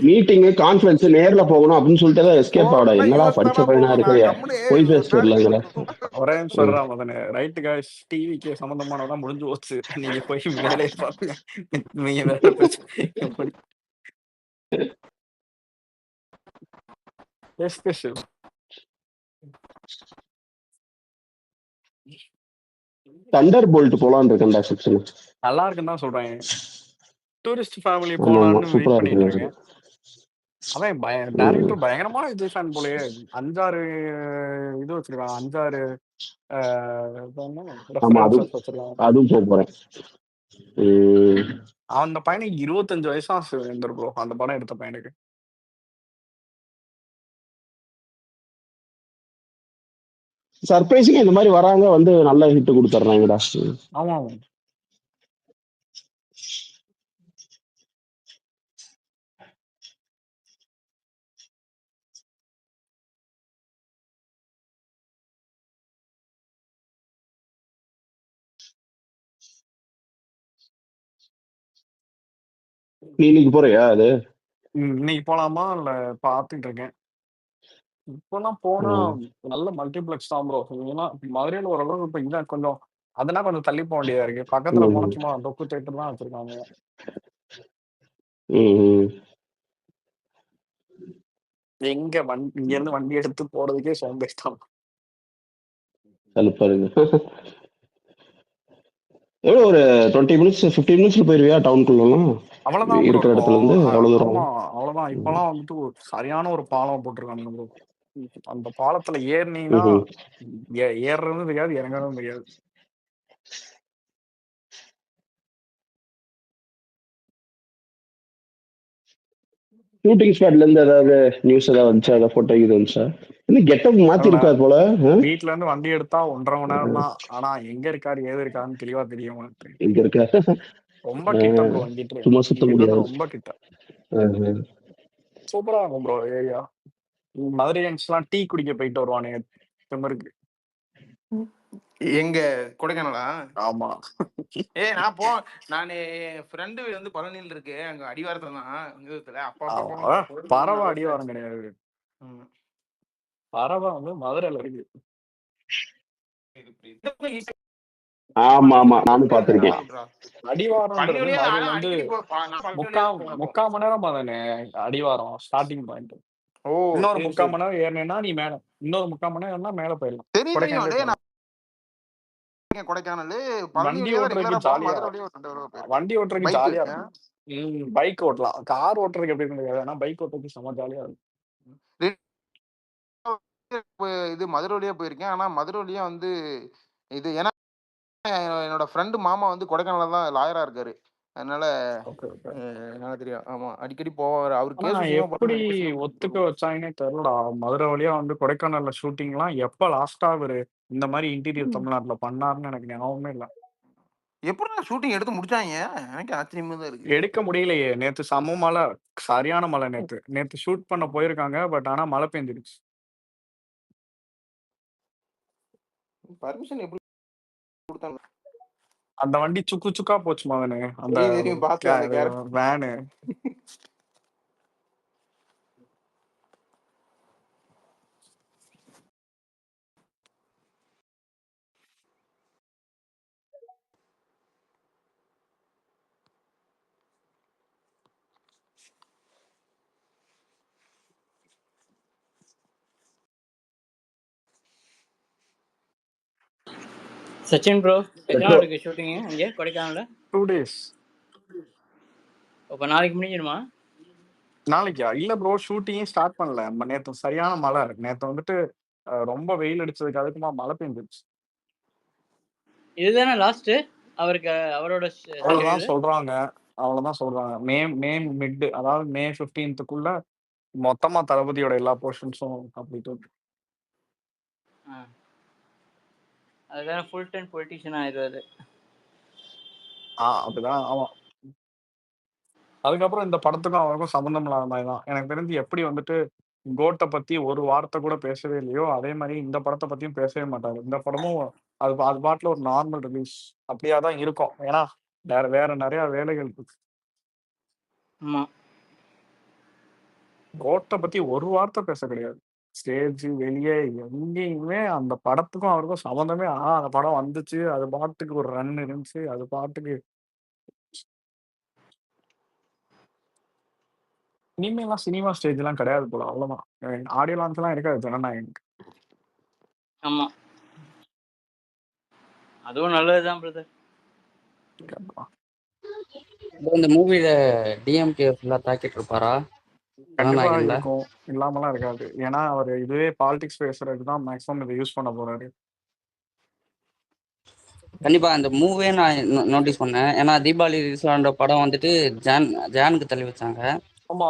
மீட்டிங் கான்ஃபரன்ஸ் நேர்ல போகணும் அப்படின்னு சொல்லிட்டு எஸ்கேப் ஆகடா. என்னடா படிச்ச பையனா இருக்க போய் பேசிட்டு வரலாங்களா? ஒரே நிமிஷம் மதனே. ரைட் காய்ஸ், டிவிக்கு சம்பந்தமானதான் முடிஞ்சு போச்சு. நீங்க போய் வேலையை பாருங்க. நீங்க வேலை பேச தண்டர் போல்ட் போலான்னு இருக்கேன்டா செக்ஷன். நல்லா இருக்குன்னு தான் சொல்றேன். டூரிஸ்ட் ஃபேமிலி ஆமா போலான்னு வெயிட் சூப்பரா பண்ணிட்டு இருக்கு. இருக்கேன். அவன் டைரக்டர் பயங்கரமான விஜய் ஃபேன் போலயே. 5-6 இது வச்சிருக்கான். 5-6 ஆமா வச்சிருக்கான். அதுவும் போக போறேன். அந்த பையனுக்கு 25 வயசா சுரேந்தர் ப்ரோ, அந்த படம் எடுத்த பையனுக்கு. சர்ப்ரைசிங் இந்த மாதிரி வராங்க வந்து நல்ல ஹிட் கொடுத்துட்றாங்கடா. ஆமா நீ இன்னைக்கு போறியா? அது இன்னைக்கு போலாமா இல்ல பாத்துட்டு இருக்கேன். இப்பெல்லாம் போனா நல்ல மல்டிபிளெக்ஸ் தான் ப்ரோ. ஏன்னா மதுரையில ஓரளவு இப்ப இதான் கொஞ்சம் அதெல்லாம் கொஞ்சம் தள்ளி போக வேண்டியதா இருக்கு. பக்கத்துல போனா சும்மா டொக்கு தேட்டர் தான் வச்சிருக்காங்க. இங்க இருந்து வண்டி எடுத்து போறதுக்கே சோம்பேறித்தனம். சலுப்பா இருக்கு. எவ்வளோ ஒரு 20 மினிட்ஸ் 15 மினிட்ஸ்ல போயிருவியா டவுனுக்குள்ளலாம்? அவ்வளவுதான் ப்ரோ இருக்கிற இடத்துல இருந்து இருக்கும். அவ்வளவு தூரம்? ஆமா அவ்வளவுதான். இப்பெல்லாம் வந்துட்டு ஒரு சரியான ஒரு பாலம் போட்டிருக்கானுங்க ப்ரோ. அந்த பாலத்துல ஏறினீங்கன்னா ம்ஹும். ஏறுறதும் தெரியாது, இறங்குறதும் தெரியாது. ஷூட்டிங் ஸ்பாட்ல இருந்து ஏதாவது நியூஸ் ஏதாவது வந்துச்சா? ஏதாவது போட்டோ இது வந்துச்சா? இன்னும் கெட்டப் மாத்தி அதுல இருக்காரு போல. வீட்டுல இருந்து வண்டி எடுத்தா 1.5 மணி நேரம் தான். ஆனா எங்க இருக்காரு ஏது இருக்காருன்னு தெளிவா தெரியும் உனக்கு. எங்க இருக்க? ரொம்ப கிட்ட ப்ரோ. இங்கிட்டு சும்மா சுத்த இங்கிட்ட இருந்து முடியாது. ரொம்ப கிட்ட. சூப்பரா இருக்கும் ப்ரோ ஏரியா. மதுரையன்ஸ்லாம் டீ குடிக்க போயிட்டு வருவானுங்க திமிருக்கு. எங்க கொடைக்கானலா? ஆமா. நான் என் ஃப்ரெண்டு வீடு வந்து பழனியில் இருக்கு. அங்க அடிவாரத்துல தான் விதத்துல அப்பா ஆமா. பறவை அடிவாரம் கிடையாது. பறவை வந்து மதுரையில இருக்கு. ஆமா ஆமா நானும் பாத்திருக்கேன். அடிவாரம்ன்றது மதுரையில இருந்து 3/4 மணி நேரம் தானே அடிவாரம் ஸ்டார்டிங் பாயிண்ட். இன்னொரு 3/4 மணி நேரம் ஏறினேன்னா நீ மேல, இன்னொரு 3/4 மணி நேரம்னா மேல போயிடலாம். கொடைக்கானலே போகலாம். கொடைக்கானல் வண்டி ஓட்டுறதுக்கு ஜாலியா, வண்டி ஓட்டுறதுக்கு ஜாலியா இருக்கும். பைக் ஓட்டலாம். கார் ஓட்டுறதுக்கு எப்படி இருந்தது? ஆனா பைக் ஓட்டுறதுக்கு செம ஜாலியா இருக்கும். இது மதுரை வழியா போயிருக்கேன். ஆனா மதுரை வழியா வந்து இது ஏன்னா என்னோட ஃப்ரெண்டு மாமா வந்து கொடைக்கானல்ல தான் லாயரா இருக்காரு. அதனால எனக்கு தெரியும். ஆமா அடிக்கடி போவாரு. அவர் ஆனா கேஸ் விஷயமா எப்படி ஒத்துக்க வச்சாங்கன்னே தெரியலடா. மதுரை வழியா வந்து கொடைக்கானல்ல ஷூட்டிங்லாம் எப்ப லாஸ்டா அவரு இந்த மாதிரி இன்டீரியர் தமிழ்நாட்டுல பண்ணாருன்னு எனக்கு ஞாபகமே இல்ல. எப்படி ஷூட்டிங் எடுத்து முடிச்சாங்க? எனக்கு ஆச்சரியமா தான் இருக்கு. எடுக்க முடியலையே. நேத்து செம மழை, சரியான மழை. நேத்து ஷூட் பண்ண போயிருக்காங்க. பட் ஆனா மழை பெஞ்சிருச்சு. பர்மிஷன் எப்படி கொடுத்தாங்க? அந்த வண்டி சுக்கு சுக்கா போச்சு மகனே. அந்த தெரியும் பார்த்தேன் அந்த கேரக்டர். வேனு. சச்சின் ப்ரோ எத்தனை நாள் இருக்கு ஷூட்டிங்கு இங்கே கொடைக்கானல்ல? 2 days. அப்போ நாளைக்கு முடிஞ்சிடுமா? நாளைக்கா? இல்ல ப்ரோ, ஷூட்டிங்கே ஸ்டார்ட் பண்ணல. நேத்து சரியான மழை. நேத்து வந்துட்டு ரொம்ப வெயில் அடிச்சதுக்கு அதுக்குமா மழை பெஞ்சிருச்சு. இதுதானே லாஸ்ட் அவருக்கு அவரோட அவ்வளவுதான் சொல்றாங்க. அவ்வளவுதான் சொல்றாங்க. மே மிட், அதாவது மே 15க்குள்ள மொத்தமா தளபதியோட எல்லா போர்ஷன்ஸும் கம்ப்ளீட் ஆகும். அதுதான் ஃபுல் டைம் பொலிட்டிஷியன் ஆயிடுவாரு. அப்படிதான். ஆமா. அதுக்கப்புறம் இந்த படத்துக்கும் அவருக்கும் சம்பந்தம் இல்லாத மாதிரி தான். எனக்கு தெரிஞ்சு எப்படி வந்துட்டு கோட்டை பத்தி ஒரு வார்த்தை கூட பேசவே இல்லையோ, அதே மாதிரி இந்த படத்தை பத்தியும் பேசவே மாட்டாரு. இந்த படமும் அது பாட்டுல ஒரு நார்மல் ரிலீஸ் அப்படியா தான் இருக்கும். ஏன்னா வேற நிறைய வேலைகள் இருக்கு. கோட்டை பத்தி ஒரு வார்த்தை பேச கிடையாது. ஸ்டேஜ் வெளியே எங்கேயுமே அந்த படத்துக்கும் அவருக்கும் சம்பந்தமே. அந்த படம் வந்துச்சு, அது பாட்டுக்கு ஒரு ரன் இருந்துச்சு, அது பாட்டுக்கு. இனிமேலாம் சினிமா ஸ்டேஜ் எல்லாம் கிடையாது போல. அவ்வளவுதான். ஆடியோ லான்ச் எல்லாம் இருக்காது ஜனநாயகனுக்கு. ஆமா, அதுவும் நல்லதுதான் பிரதர். இந்த மூவில டிஎம்கே ஃபுல்லா தாக்கிட்டு இருப்பாரா? கண்டிப்பா இருக்கும், இல்லாமலாம் இருக்காது. ஏன்னா அவர் இதுவே பாலிடிக்ஸ் பேசுறதுக்கு தான் மேக்ஸிமம் இதை யூஸ் பண்ண போறாரு. கண்டிப்பா அந்த மூவே நான் நோட்டீஸ் பண்ணேன். ஏன்னா தீபாவளி ரிலீஸ் ஆன படம் வந்துட்டு ஜானுக்கு தள்ளி வச்சாங்க. ஆமா,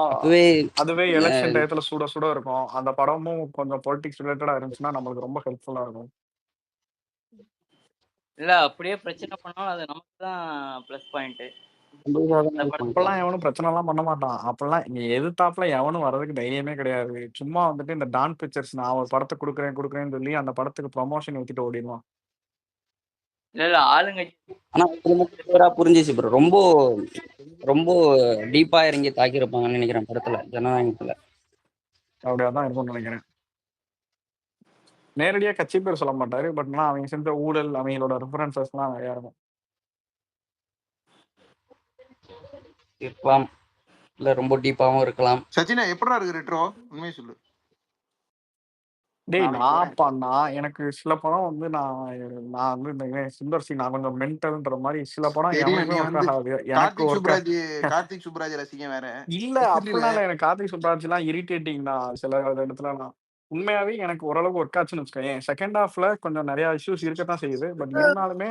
அதுவே எலெக்ஷன் டயத்துல சுட சுட இருக்கும். அந்த படமும் கொஞ்சம் பொலிட்டிக்ஸ் ரிலேட்டடா இருந்துச்சுன்னா நம்மளுக்கு ரொம்ப ஹெல்ப்ஃபுல்லா இருக்கும். இல்ல அப்படியே பிரச்சனை பண்ணாலும் அது நமக்கு தான் ப்ளஸ் பாயிண்ட். அப்பெல்லாம் எவனும் பிரச்சனை எல்லாம் பண்ண மாட்டான். அப்பெல்லாம் நீ எதிர்த்தாப்புல எவனும் வர்றதுக்கு தைரியமே கிடையாது. சும்மா வந்துட்டு இந்த டான் பிக்சர்ஸ் நான் ஒரு படத்தை கொடுக்குறேன்னு சொல்லி அந்த படத்துக்கு ப்ரொமோஷன் ஊத்திட்டு ஓடிடுவான். இல்ல ஆளுங்க ஆனா புரிஞ்சிச்சு ப்ரோ. ரொம்ப ரொம்ப டீப்பா இறங்கி தாக்கியிருப்பாங்கன்னு நினைக்கிறேன் படத்துல ஜனநாயகத்துல. அப்படியாதான் இருக்கும்னு நினைக்கிறேன். நேரடியா கட்சி பேர் சொல்ல மாட்டாரு. பட் ஆனா அவங்க செஞ்ச ஊழல், அவங்களோட ரெஃபரன்சஸ் எல்லாம் நிறைய இருக்கும். இல்ல ரொம்ப டீப்பாவும் இருக்கலாம். சச்சினா எப்படா இருக்கு ரெட்ரோ? உண்மையை சொல்லு. டேய் நாளைக்கு போறேன். எனக்கு சில படம் வந்து நான் வந்து இந்த சுந்தர் சி நான் கொஞ்சம் மென்டல்ன்ற மாதிரி சில படம் தெரியும், எவனுக்குமே நீ ஒர்க் வந்து ஆகாது. எனக்கு கார்த்திக் ஒர்க் சுப்ராஜ் கார்த்திக் சுப்ராஜ் ரசிகன் வேற. இல்ல இல்ல அப்படிலாம் இல்ல. எனக்கு கார்த்திக் சுப்ராஜ்லாம் இரிட்டேட்டிங் தான் சில இடத்துலலாம். உண்மையாவே எனக்கு ஓரளவுக்கு ஒர்க் ஆச்சுன்னு வச்சுக்கோயேன். செகண்ட் ஹாஃப்ல கொஞ்சம் நிறைய இஷ்யூஸ் இருக்கத்தான் செய்யுது. பட் இருந்தாலுமே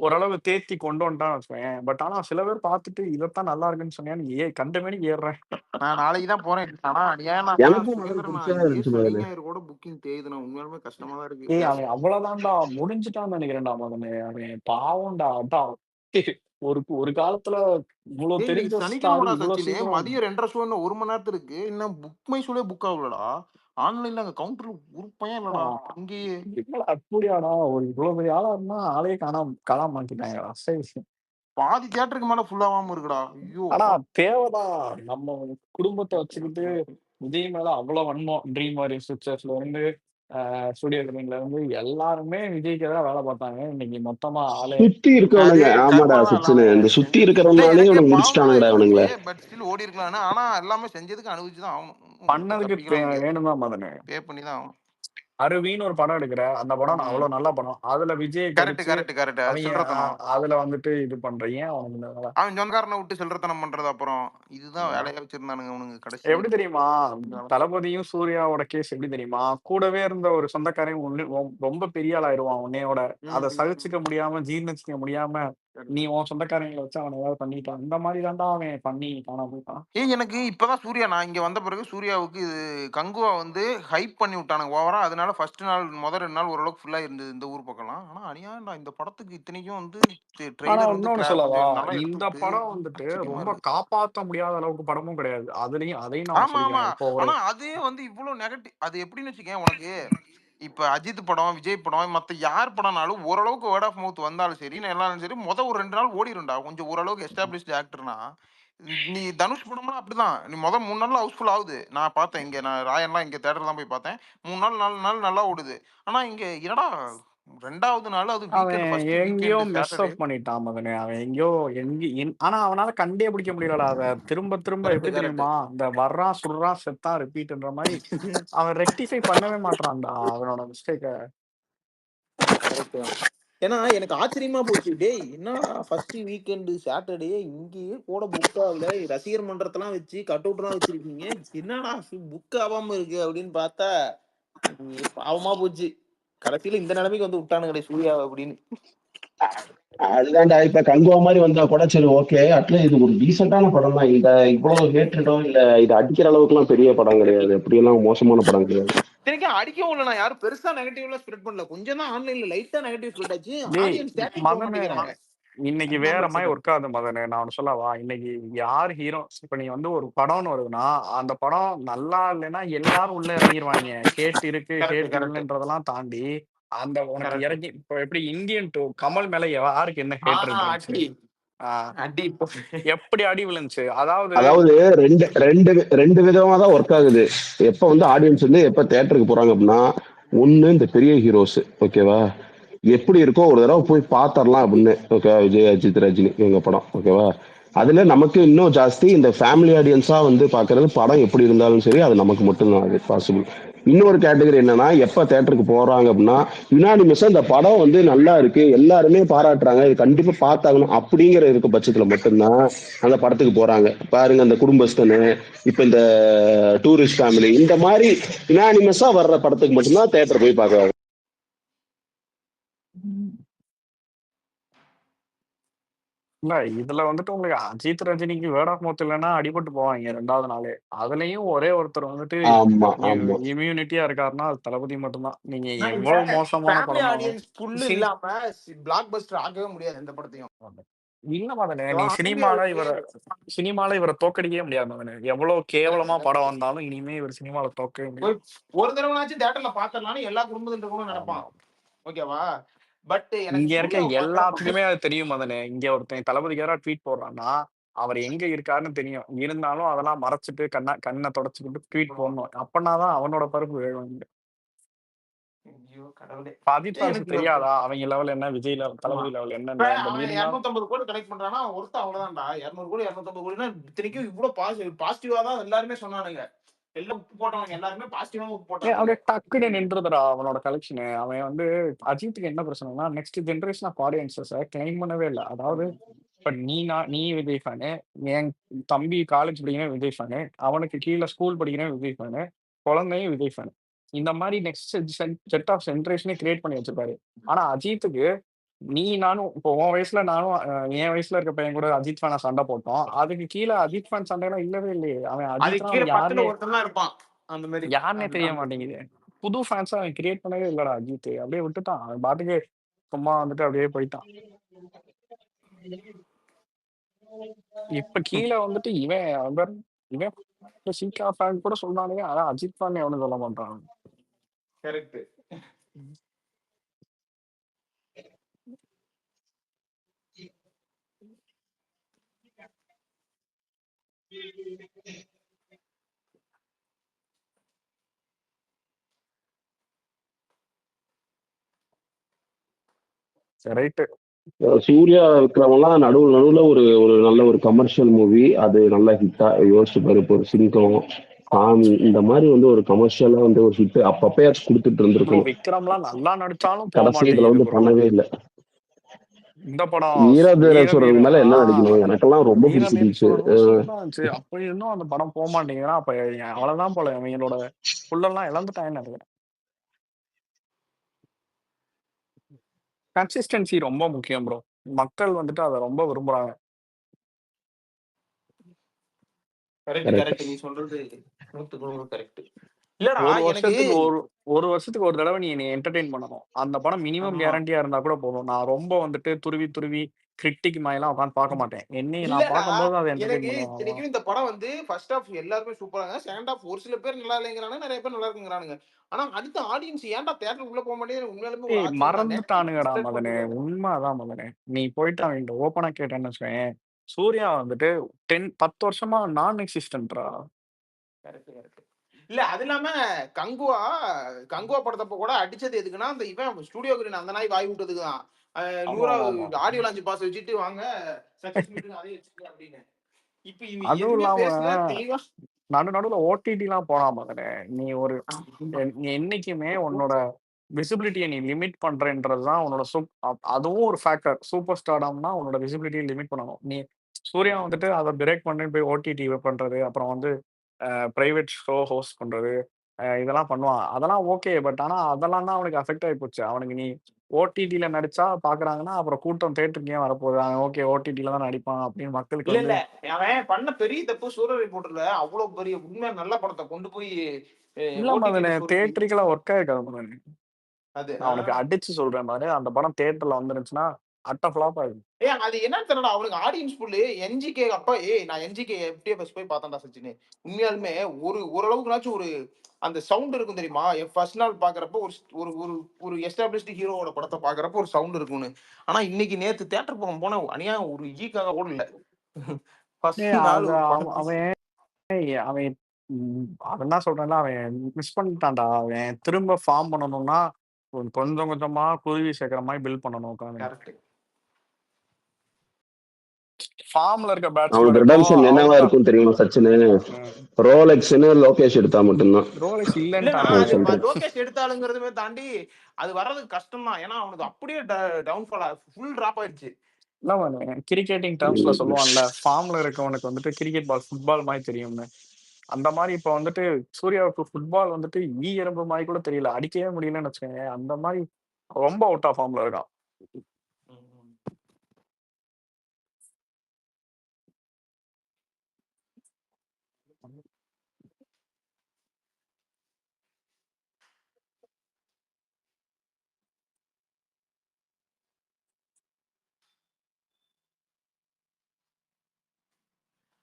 ஓரளவு தேத்தி கொண்டு வந்துட்டான்னு வச்சுக்கோயேன். பட் ஆனா சில பேர் பார்த்துட்டு இதைத்தான் நல்லா இருக்குன்னு சொன்னேன்னு கண்டமேனிக்கு ஏறுறேன். நான் நாளைக்கு தான் போறேன். ஆனா ஏன்னா எனக்கும் முதல்ல சுதந்திரனா பிடிச்சதா இருந்துச்சு சனி முதல்ல. ஞாயிறு கூட புக்கிங் தேயுதுண்ணா. உண்மையாலுமே கஷ்டமா தான் இருக்கு. அவன் அவ்வளவுதான்டா முடிஞ்சுட்டான்னு நினைக்கிறேன்டா மகனே. அவன் பாவம்டா. அதான் ஒரு ஒரு காலத்துல இவ்வளவு இன்னைக்கு தெரிஞ்ச ஸ்டார் சனிக்கிழமைடா இவ்வளவு சச்சினே. சீக்கிரம் மதியம் 2:30 ஷோ இன்னும் 1 மணி நேரத்துல இருக்கு. இன்னும் புக் மை ஷோலே புக் ஆகலடா. ஆன்லைன்ல அங்க கவுண்டர்ல ஒரு பையன் இல்லடா. அங்கேயே என்னடா அப்படியாடா ஒரு இவ்வளவு பெரிய ஆளா இருந்தா ஆளே காணாம மாத்திட்டாங்கடா. சரி சரி. பாதி தியேட்டருக்கு மேல ஃபுல் ஆகாம இருக்குடா. ஐயோ ஆனா தேவைதான். நம்ம குடும்பத்தை வச்சுக்கிட்டு விஜய் மேல அவ்வளவு வன்மம். ட்ரீம் வாரியர் பிக்சர்ஸ்ல இருந்து ஸ்டுடியோ கிரீன்ல இருந்து எல்லாருமே விஜய்க்கு தான் வேலை பார்த்தாங்க. இன்னைக்கு மொத்தமா ஆளே சுத்தி அது இருக்கவனுங்க, ஆமாடா கர்மாதான் சச்சின், எல்லாமே. இந்த சுத்தி இல்ல இருக்கிறவனாலே எனக்கே இவனுக்கு பாவமா தான் முடிச்சுட்டானுங்கடா இருந்துச்சு. இவனுங்கள. பட் ஸ்டில் ஓடி இருக்கலாம்னு. ஆனா எல்லாமே செஞ்சதுக்கு அனுபவிச்சு தான் ஆகணும். பண்ணதுக்கு தப்பிக்கலாம் முடியாது. வேணும்தான் மதனு. பே பண்ணி தான் ஆகணும். அருவின்னு ஒரு படம் எடுக்கிற அந்த படம் அவ்வளவு நல்ல படம். அதுல விஜய் கரெக்ட் கடிச்சு கரெக்ட் கரெக்ட். அவங்க சில்லறத்தனம். அதுல வந்துட்டு இது பண்ற ஏன் அவனுக்கு இந்த வேலை? அவன் சொந்தக்காரனை விட்டு சில்லறத்தனம் பண்றது. அப்புறம் இதுதான் வேலையா வச்சிருந்தானுங்க அவனுங்க கடைசி. எப்படி தெரியுமா தளபதியும் சூர்யாவோட கேஸ் எப்படி தெரியுமா? கூடவே இருந்த ஒரு சொந்தக்காரையும் ரொம்ப பெரிய ஆளாயிருவான் உன்னையோட. அதை சகிச்சுக்க முடியாம ஜீர்ணிச்சுக்க முடியாம நீ உன் சொந்தக்காரங்களை வச்சு அவன் ஏதாவது பண்ணிட்டான். இந்த மாதிரி தான்டா அவன் பண்ணி காணாம போயிட்டான். எனக்கு இப்பதான் சூர்யா, நான் இங்க வந்த பிறகு சூர்யாவுக்கு இது கங்குவா வந்து ஹைப் பண்ணி விட்டானுங்க ஓவரா. அதனால ஃபர்ஸ்ட் நாள் முதல் 2 நாள் ஓரளவுக்கு ஃபுல்லா இருந்தது இந்த ஊர் பக்கம்லாம். ஆனா அநியாயம்டா இந்த படத்துக்கு இத்தனைக்கும் வந்து ஆனா ட்ரெய்லர் வந்து இன்னொன்னு சொல்லவா, கொஞ்சம் நல்லா எடுத்து இந்த விட்டு படம் வந்துட்டு ஆச்சரியமா ரொம்ப இருக்கு. காப்பாற்ற முடியாத அளவுக்கு படமும் கிடையாது. அதையும் நான் ஆமா ஆமா. சொல்லிக்கிறேன். இப்போ ஒரு ஆனா அதே வந்து இவ்வளவு நெகட்டிவ். அது எப்படின்னு வச்சுக்கேன் உனக்கு. இப்ப அஜித் படம், விஜய் படம், மத்த யார் படம்னாலும் ஓரளவுக்கு வேர்ட் ஆஃப் மவுத் வந்தாலும் சரி, எல்லாரும் சரி, ஒரு 2 நாள் ஓடிரும்டா. கொஞ்சம் ஓரளவுக்கு எஸ்டாப்லிஷ்டு ஆக்டர்னா. நீ தனுஷ் படம்லாம் அப்படிதான். நீ 3 நாள்ல ஹவுஸ்ஃபுல் ஆகுது. நான் பார்த்தேன். இங்க நான் ராயன்லாம் இங்க தியேட்டர்ல தான் போய் பார்த்தேன். 3 நாள் 4 நாள் நல்லா ஓடுது. ஆனா இங்க என்னடா 2வது நாள் அது அவன் வீக்கெண்ட், ஃபர்ஸ்ட் எங்கேயோ வீக்கெண்ட் மெஸ் சாட்டர்டே. அப் பண்ணிட்டான் மகனே. அவன் எங்கேயோ ஆனா அவனால கண்டே பிடிக்க முடியலடா. அத திரும்ப திரும்ப கரெக்ட் எப்படி கரெக்ட். தெரியுமா? இந்த வர்றான் சுடுறான் செத்தான் ரிப்பீட்ன்ற மாதிரி அவன் ரெக்டிஃபை பண்ணவே மாட்டான்டா அவனோட மிஸ்டேக்க. ஏன்னா எனக்கு ஆச்சரியமா போச்சு. டேய் என்னடா ஃபர்ஸ்ட் வீக்கெண்ட் சாட்டர்டே இங்கேயே கூட புக் ஆகல. ரசிகர் மன்றத்தெல்லாம் வச்சு கட் அவுட்லாம் வச்சிருக்கீங்க. என்னடா புக் ஆகாம இருக்கு அப்படின்னு பார்த்தா பாவமா போச்சு. கடைசியில இந்த நிலைமைக்கு வந்து விட்டானுங்களே சூர்யா அப்படின்னு. அதுதான்டா, இப்ப கங்குவா மாதிரி வந்தா கூட சரி ஓகே, அட்லீஸ்ட் இது ஒரு டீசென்டான படம் தான். இந்த இவ்வளவு ஹேட்ரடோ இல்ல இது அடிக்கிற அளவுக்கு எல்லாம் பெரிய படம் கிடையாது. அப்படியெல்லாம் மோசமான படம் கிடையாது. இத்தனைக்கும் அடிக்கவும் இல்லை. நான் யாரும் பெருசா நெகட்டிவ்ல ஸ்ப்ரெட் பண்ணல. கொஞ்சம் தான் ஆன்லைன்ல லைட்டா நெகட்டிவ் ஸ்ப்ரெட் ஆச்சு. டேய் ஆடியன்ஸ் தேட்டருக்கு போக மதனு, மாட்டேங்கிறாங்க. இன்னைக்கு அதுதான் வேற மாதிரி பிரச்சனை. ஒர்க் ஆகுது மதனு. நான் ஒன்று சொல்லவா, இன்னைக்கு யார் ஹீரோ? இப்ப நீ வந்து ஒரு படம்னு வருதுன்னா அந்த படம் நல்லா இல்லைன்னா எல்லாரும் உள்ள இறங்கிருவாங்க. ஹேட் இருக்கு கரெக்ட் ஹேட் கரெக்ட் இல்லைன்றதெல்லாம் தாண்டி அந்த உனக்கு கரெக்ட். இறங்கி இப்போ எப்படி இந்தியன் டூ கமல் மேல யாருக்கு என்ன ஹேட் இருந்துச்சு? அடி ஆஹ் அடி. எப்படி அடி விழுந்துச்சு? அதாவது அதாவது ரெண்டு ரெண்டு ரெண்டு விதமா தான் ஒர்க் ஆகுது. எப்ப வந்து ஆடியன்ஸ் வந்து எப்ப தியேட்டருக்கு போறாங்க அப்படின்னா, ஒண்ணு இந்த பெரிய ஹீரோஸ் ஓகேவா, எப்படி இருக்கோ ஒரு தடவை போய் பாத்தரலாம் அப்படின்னு. ஓகேவா, விஜய், அஜித், ரஜினி இவங்க படம் ஓகேவா. அதுல நமக்கு இன்னும் ஜாஸ்தி இந்த ஃபேமிலி ஆடியன்ஸா வந்து பாக்குறது, படம் எப்படி இருந்தாலும் சரி அது நமக்கு மட்டும்தான் அது பாசிபிள். இன்னொரு கேட்டகரி என்னன்னா, எப்ப தியேட்டருக்கு போறாங்க அப்படின்னா யுனானிமஸா இந்த படம் வந்து நல்லா இருக்கு எல்லாருமே பாராட்டுறாங்க இது கண்டிப்பா பார்த்தாகணும் அப்படிங்கிற இருக்க பட்சத்துல மட்டும்தான் அந்த படத்துக்கு போறாங்க. பாருங்க அந்த குடும்பஸ்தனு, இப்ப இந்த டூரிஸ்ட் ஃபேமிலி, இந்த மாதிரி யுனானிமஸா வர்ற படத்துக்கு மட்டும்தான் தியேட்டர் போய் பார்க்கறாங்க. இல்ல இதுல வந்துட்டு உங்களுக்கு அஜித் ரஜினிக்கு வேர்ட் ஆஃப் மவுத் இல்லைன்னா அடிபட்டு போவாங்க 2வது நாளே. அதுலயும் ஒரே ஒருத்தர் வந்துட்டு ஆமா ஆமா. இம்யூனிட்டியா இருக்காருன்னா அது தளபதி மட்டும்தான். நீங்க நான் இங்க எவ்வளவு மோசமான ஃபேமிலி படமாவும் ஆடியன்ஸ் ஃபுல் இல்லாம பிளாக் பஸ்டர் ஆகவே முடியாது எந்த படத்தையும். இல்ல மதனே, So, நீ அங்க சினிமால இவரை தோக்கடிக்கவே முடியாது மதனே. எவ்வளவு கேவலமா படம் வந்தாலும் இனிமே இவர் சினிமால தோக்கவே முடியாது. ஒரு தடவைனாச்சும் தியேட்டர்ல பாத்திரலாம்னு எல்லா குடும்பத்தினரும் நினைப்பான். ஓகேவா. பட் எனக்கு இங்க இருக்க சூர்யாவை எல்லாத்துக்குமே அது தெரியும் மதனே. இங்க ஒருத்தன் தளபதிக்காரா ட்வீட் போடுறான்னா அவர் எங்க இருக்காருன்னு தெரியும். இருந்தாலும் அதெல்லாம் மறைச்சிட்டு கண்ணை தொடச்சுக்கிட்டு ட்வீட் போடணும். அப்பனாதான் அவனோட பருப்பு வேணும். ஐயோ கடவுளே! இப்ப அஜித் ஃபேன்ஸ்க்கு எனக்கு தெரியாதா? அவங்க லெவல் என்ன? விஜய் லெவல், ஆமா. தளபதி லெவல் இப்ப என்னன்னு? இந்த அவன் மீம்லாம் 250 கோடி கலெக்ட் பண்றான்னா, ஒருத்தன் அவ்வளவுதான்டா. 200 கோடி 250 கோடின்னா இத்தனைக்கும் இவ்ளோ பாசிட்டிவா தான் எல்லாருமே சொன்னானுங்க. எல்லாம் உப்பு போட்டவங்க எல்லாருமே பாசிட்டிவா உப்பு போட்டானுங்க. அப்படியே டக்குன்னு நின்றுதுடா அவனோட கலெக்ஷனு. அவன் வந்து அஜித்துக்கு என்ன பிரச்சனைனா, நெக்ஸ்ட் ஜெனரேஷன் ஆஃப் ஆடியன்ஸஸ கிளைம் பண்ணவே இல்ல. அதாவது இப்ப நீ விஜய் ஃபேனு, என் தம்பி காலேஜ் படிக்கிறவன் விஜய் ஃபேனு, அவனுக்கு கீழ ஸ்கூல் படிக்கிறவன் விஜய் ஃபேனு, குழந்தையும் விஜய் ஃபேனு. இந்த மாரி நெக்ஸ்ட் செட் ஆஃப் ஜெனரேஷனே கிரியேட் பண்ணி வச்சிருக்காரு. ஆனா அஜித்துக்கு நானும் இப்போ உன் வயசுல நானும் என் வயசுல இருக்க பையன் கூட அஜித் ஃபேனா சண்டை போட்டோம். அதுக்கு கீழ அஜித் ஃபேன் சண்டைலாம் இல்லவே இல்லையே. அவன் அதுக்கு அஜித்னா கீழ அவனுக்கு 10ல யாருன்னே ஒருத்தன் தான் இருப்பான். அந்த மாரி. யாருன்னே தெரிய அதுதான். மாட்டேங்குது. புது ஃபேன்ஸா அவன் கிரியேட் பண்ணவே இல்லடா அஜித். அப்படியே விட்டுட்டான். அவன் பாட்டுக்கு சும்மா வந்துட்டு அப்படியே போயிட்டான். இப்ப கீழ வந்துட்டு இவன் சீகா ஃபேன் கூட சொன்னானுங்க. ஆனா அஜித் ஃபேன் எவனும் சொல்ல மாட்டான். கரெக்ட். சரி ரைட்டு. சூர்யா விக்ரமெல்லாம் நடுவுல ஒரு ஒரு நல்ல ஒரு கமர்ஷியல் மூவி அது நல்லா ஹிட்டா யோசிச்சு பாரு. இப்போ ஒரு சிங்கம் சாமி இந்த மாதிரி வந்து ஒரு கமர்ஷியலா வந்து ஒரு ஹிட் அப்பப்பயாச்சும் கொடுத்துட்டு ப்ரோ இருந்திருக்கணும். விக்ரம்லாம் நல்லா நடிச்சாலும் போக கடைசி இதுல மாட்டேங்குது வந்து ப்ரோ. பண்ணவே இல்லை. இந்த படம் வீரதீரன் சொல்றது வீரதீர மேல என்ன ஆ நடிக்கணும் எனக்கெல்லாம் ரொம்ப வீரதீர பிடிச்சிருந்துச்சு. சூரனும் சூப்பரா இருந்துச்சு. அப்ப இன்னும் அந்த படம் போக மாட்டேங்குதுன்னா அப்ப அவ்வளவுதான் போல இவங்களோட புல்லெல்லாம் இழந்துட்டாங்கன்னு நினைக்கிறேன். கன்சிஸ்டன்சி ரொம்ப முக்கியம் ப்ரோ. மக்கள் வந்துட்டு அதை ரொம்ப விரும்புறாங்க. Correct correct. கரெக்ட். நீ சொல்றது 100க்கு 100 கரெக்ட். இல்லடா ஒரு எனக்கு வருஷத்துக்கு ஒரு தடவை நீ என்னை என்டர்டெயின் பண்ணணும். அந்த படம் மினிமம் ஆமா. கேரண்டியா இருந்தா கூட போதும். நான் ரொம்ப வந்துட்டு துருவி கிரிட்டிக் மாயெல்லாம் உட்காந்து பார்க்க மாட்டேன். என்னைய நான் இல்லடா பார்க்கும்போது அதை என்டர்டெயின் எனக்கு பண்ணுவேன். இத்தனைக்கும் இந்த படம் வந்து ஃபர்ஸ்ட் ஹாஃப் எல்லாருமே சூப்பராங்க. செகண்ட் ஹாஃப் ஒரு சில பேர் நல்லா இல்லைங்கிறானுங்க, நிறைய பேர் நல்லா இருக்குங்கிறானுங்க. ஆனா அடுத்த ஆடியன்ஸ் ஏன்டா தியேட்டர் உள்ள போக மாட்டேங்குது உண்மையாலுமே ஒரு ஆச்சரியம் தான். மறந்துட்டானுங்கடா நெட்ஃபிளிக்ஸ் மதனே. போட்டு உண்மை அதான் மதனே. நீ போயிட்டு அவன்கிட்ட ஓப்பனா கேட்டேன்னு வச்சுக்கேன். சூர்யா வந்துட்டு 10 வருஷமா நான் எக்ஸிஸ்டன்ட்ரா. Correct correct. இல்ல அது இல்லாம கங்குவா கங்குவா படத்தப்ப கூட அடிச்சது எதுக்குன்னா அந்த இவன் ஸ்டுடியோ கிரீன் அந்த நாய் வாய் விட்டதுக்கு தான். ஆமா 100 ஆமா ஆமா. ஆடியோ லான்ச் பாஸ் வச்சுட்டு வாங்க சக்சஸ் மீட்டுக்கு அதே வச்சுக்க அப்படின்னு. இப்ப இவன் அதுவும் எதுவுமே இல்லாம பேசல தெளிவா. நடுவுல ஓடிடிலாம் போனா மதனே. நீ ஒரு நீ என்னைக்குமே உன்னோட விசிபிலிட்டியை நீ லிமிட் பண்றேன்றது தான் உன்னோட அதுவும் ஒரு ஃபேக்டர். சூப்பர் ஸ்டார்டம்னா உன்னோட விசிபிலிட்டியை லிமிட் பண்ணணும். நீ சூர்யா வந்துட்டு அதை பிரேக் பண்ணி போய் ஓடிடி பண்றது, அப்புறம் வந்து பிரைவேட் ஷோ ஹோஸ்ட் பண்றது, இதெல்லாம் பண்ணுவான். அதெல்லாம் ஓகே. பட் ஆனா அதெல்லாம் தான் அவனுக்கு அஃபெக்ட் ஆகி போச்சு. அவனுக்கு நீ ஓடிடில நடிச்சா பாக்குறாங்கன்னா அப்புறம் கூட்டம் தேட்டருக்கு ஏன் வரப்போகுது, அவன் ஓகே ஓடிடில தான் நடிப்பான் அப்படின்னு மக்களுக்கு இல்ல வந்து. இல்ல அவன் பண்ண பெரிய தப்பு சூரரை போட்டுல அவ்வளவு பெரிய உண்மையா நல்ல படத்தை கொண்டு போய் இல்லாம அதுல ஓடிடில தேட்டருக்கெல்லாம் ஒர்க் ஆயிருக்காது மதனே. அது நான் உனக்கு அடிச்சு சொல்றேன் பாரு. அந்த படம் தியேட்டர்ல வந்துருந்துச்சுன்னா அட்ட ஃபிளாப் ஆயிடும். அது என்னன்னு தெரியல அவனுக்கு ஆடியன்ஸ் ஃபுல்லு என்ஜிகே அப்பா நான் என்ஜிகே எஃப்டிஎஃப்எஸ் போய் பார்த்தேன்டா சச்சின். உண்மையாலுமே ஓரளவுக்குனாச்சும் ஒரு அந்த சவுண்ட் இருக்கும் தெரியுமா? ஃபர்ஸ்ட் நாள் பாக்குறப்ப ஒரு ஒரு ஒரு ஒரு எஸ்டாப்ளிஷ்டு ஹீரோவோட படத்தை பாக்குறப்ப ஒரு சவுண்ட் இருக்கும்னு. ஆனா இன்னைக்கு நேத்து தியேட்டர் போன அநியாயம் ஒரு ஈக்காக கூட இல்ல. ஃபர்ஸ்ட் நாள் அது ஒரு படம் அவன் அவன் அதான் சொல்றேன்ல, அவன் மிஸ் பண்ணிட்டான்டா. அவன் திரும்ப ஃபார்ம் பண்ணணும்னா கொஞ்சம் கொஞ்சமா குருவி சேர்க்கிற மாதிரி பில்ட் பண்ணணும் உட்காந்து. கரெக்ட். ஃபார்ம்ல இருக்க அவனுக்கு பேட்ஸ்மேனுக்கும் ரிடம்ஷன் என்னவா அவுட் இருக்கும் தெரியுமா சச்சின்? ரோலெக்ஸ்னு லோகேஷ் எடுத்தா மட்டும்தான். ரோலெக்ஸ் இல்லண்ணா இல்லன்ட்டானுங்க. அது சொல்றேன். லோகேஷ் எடுத்தாளுங்கிறதுமே தாண்டி அது வர்றதுக்கு கஷ்டம் தான். ஏன்னா அவனுக்கு அப்படியே டவுன்ஃபால் ஃபுல் டிராப் ஆயிடுச்சு. இல்ல கிரிக்கெட்டிங் டேர்ம்ஸ்ல சொல்லுவான்ல, ஃபார்ம்ல இருக்கவனுக்கு வந்துட்டு கிரிக்கெட் பால் ஃபுட்பால் மாதிரி தெரியும்னு. அந்த மாதிரி இப்ப வந்துட்டு சூர்யாவுக்கு ஃபுட்பால் வந்துட்டு எறும்பு மாதிரி கூட தெரியல. அடிக்கவே முடியலன்னு வச்சுக்கோங்க. அந்த மாதிரி ரொம்ப அவுட் ஆஃப் ஃபார்ம்ல இருக்கான்.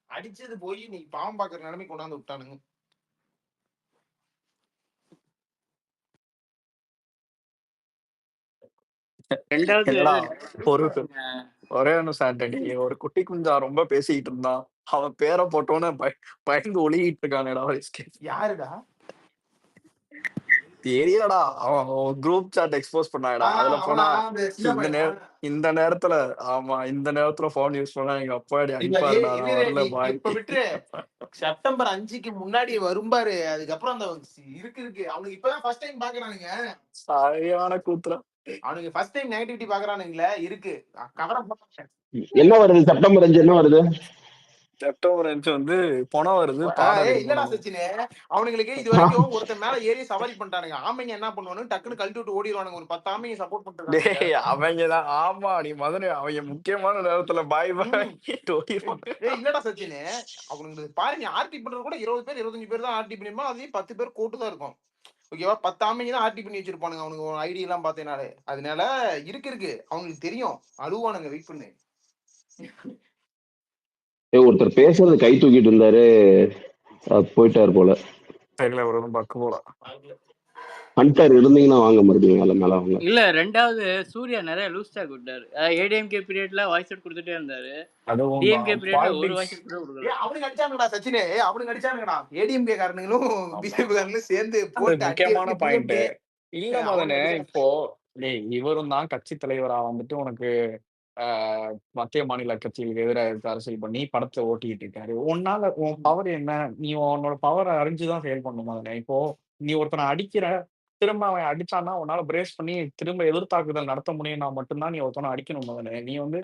அடிச்சது போய் நீ பாவம் பாக்குற நிலைமை கொண்டாந்து விட்டானுங்க. ரெண்டாவது என்னடா ஒரு ஒரே சாட்டர்டே ஒரு குட்டி குஞ்சா ரொம்ப பேசிக்கிட்டு இருந்தான். அவன் பேரை போட்டோன்னு பயந்து ஒளிகிட்டு இருக்கானேடா. யாருடா? தெரியலடா. அவன் குரூப் சாட் எக்ஸ்போஸ் பண்ணாடா. அதுல போனா இந்த நேரத்துல ஆமா இந்த நேரத்துல போன் யூஸ் பண்ணா எங்க அப்பாடி அடிப்பாருடா. நான் வரல பாய். இப்ப விட்டு செப்டம்பர் 5க்கு முன்னாடி வரும்பாரு. அதுக்கப்புறம் அந்த இருக்கு அவனுக்கு இப்பதான் ஃபர்ஸ்ட் டைம் பாக்குறானுங்க. சரியான கூத்துறா. அவனுக்கு ஃபர்ஸ்ட் டைம் நெகட்டிவிட்டி பாக்குறானுங்களே இருக்கு. கவரம் என்ன வருது செப்டம்பர் 5 என்ன வருது? செப்டம்பர் 5 வந்து பணம் வருது. இல்லடா சச்சினு, அவனுங்களுக்கு இது வரைக்கும் ஒருத்தன் மேல ஏறி சவாரி பண்ணிட்டானுங்க. ஆமைங்க என்ன பண்ணுவானு டக்குன்னு கழட்டி விட்டு ஓடிடுவானுங்க. ஒரு 10 ஆமைங்க சப்போர்ட் பண்ணிட்டு அவங்கதான். ஆமா நீ மதுரை அவங்க முக்கியமான நேரத்துல பாய் பாய் ஓடிடுவாங்க. இல்லடா சச்சினு, அவனுக்கு பாருங்க ஆர்டி பண்றது கூட 20 பேர் 25 பேர் தான் ஆர்டி பண்ணிருமா. அதையும் 10 பேர் கோட்டு தான் இருக்கும். ஓகேவா? 10 ஆமைங்க தான் ஆர்டி பண்ணி வச்சிருப்பானுங்க. அவனுக்கு ஐடி எல்லாம் பாத்தேனாலே. அதனால இருக்கு அவனுக்கு தெரியும். அழுவானுங்க. வெயிட் பண்ணு. ஒருத்தர் பேசுறது கை தூக்கிட்டு இருந்தாரு, போயிட்டாரு போல. தெரியல ஒரு பக்கு போல. ஹண்டர் இருந்தீங்கன்னா வாங்க மறுபடியும் மேல மேல வாங்க. இல்ல ரெண்டாவது சூர்யா நிறைய லூஸ் டாக் விட்டாரு. ஏடிஎம்கே பீரியட்ல வாய்ஸ் அவுட் கொடுத்துட்டே இருந்தாரு. டிஎம்கே பீரியட்ல ஒரு வாய்ஸ் அவுட் கூட கொடுக்கல. அவனுக்கு அடிச்சானுங்கடா சச்சினே, அவனுக்கு அடிச்சானுங்கடா. ஏடிஎம்கே காரனுங்களும் பிஜேபி காரனுங்களும் சேர்ந்து போட்டு முக்கியமான பாயிண்ட். இல்ல மதனே இப்போ இவரும் தான் கட்சி தலைவரா வந்துட்டு உனக்கு மத்திய மாநில கட்சிகளுக்கு எதிராக அரசியல் பண்ணி படத்தை ஓட்டிக்கிட்டு இருக்காரு. உன்னால உன் பவர் என்ன? நீ உன்னோட பவரை அறிஞ்சுதான் செயல் பண்ணணும் மதனே. இப்போ நீ ஒருத்தனை அடிக்கிற, திரும்ப அவன் அடிச்சான்னா உன்னால பிரேஸ் பண்ணி திரும்ப எதிர்த்தாக்குதல் நடத்த முடியும்னா மட்டும்தான் நீ ஒருத்தனை அடிக்கணும் மதனே. நீ வந்து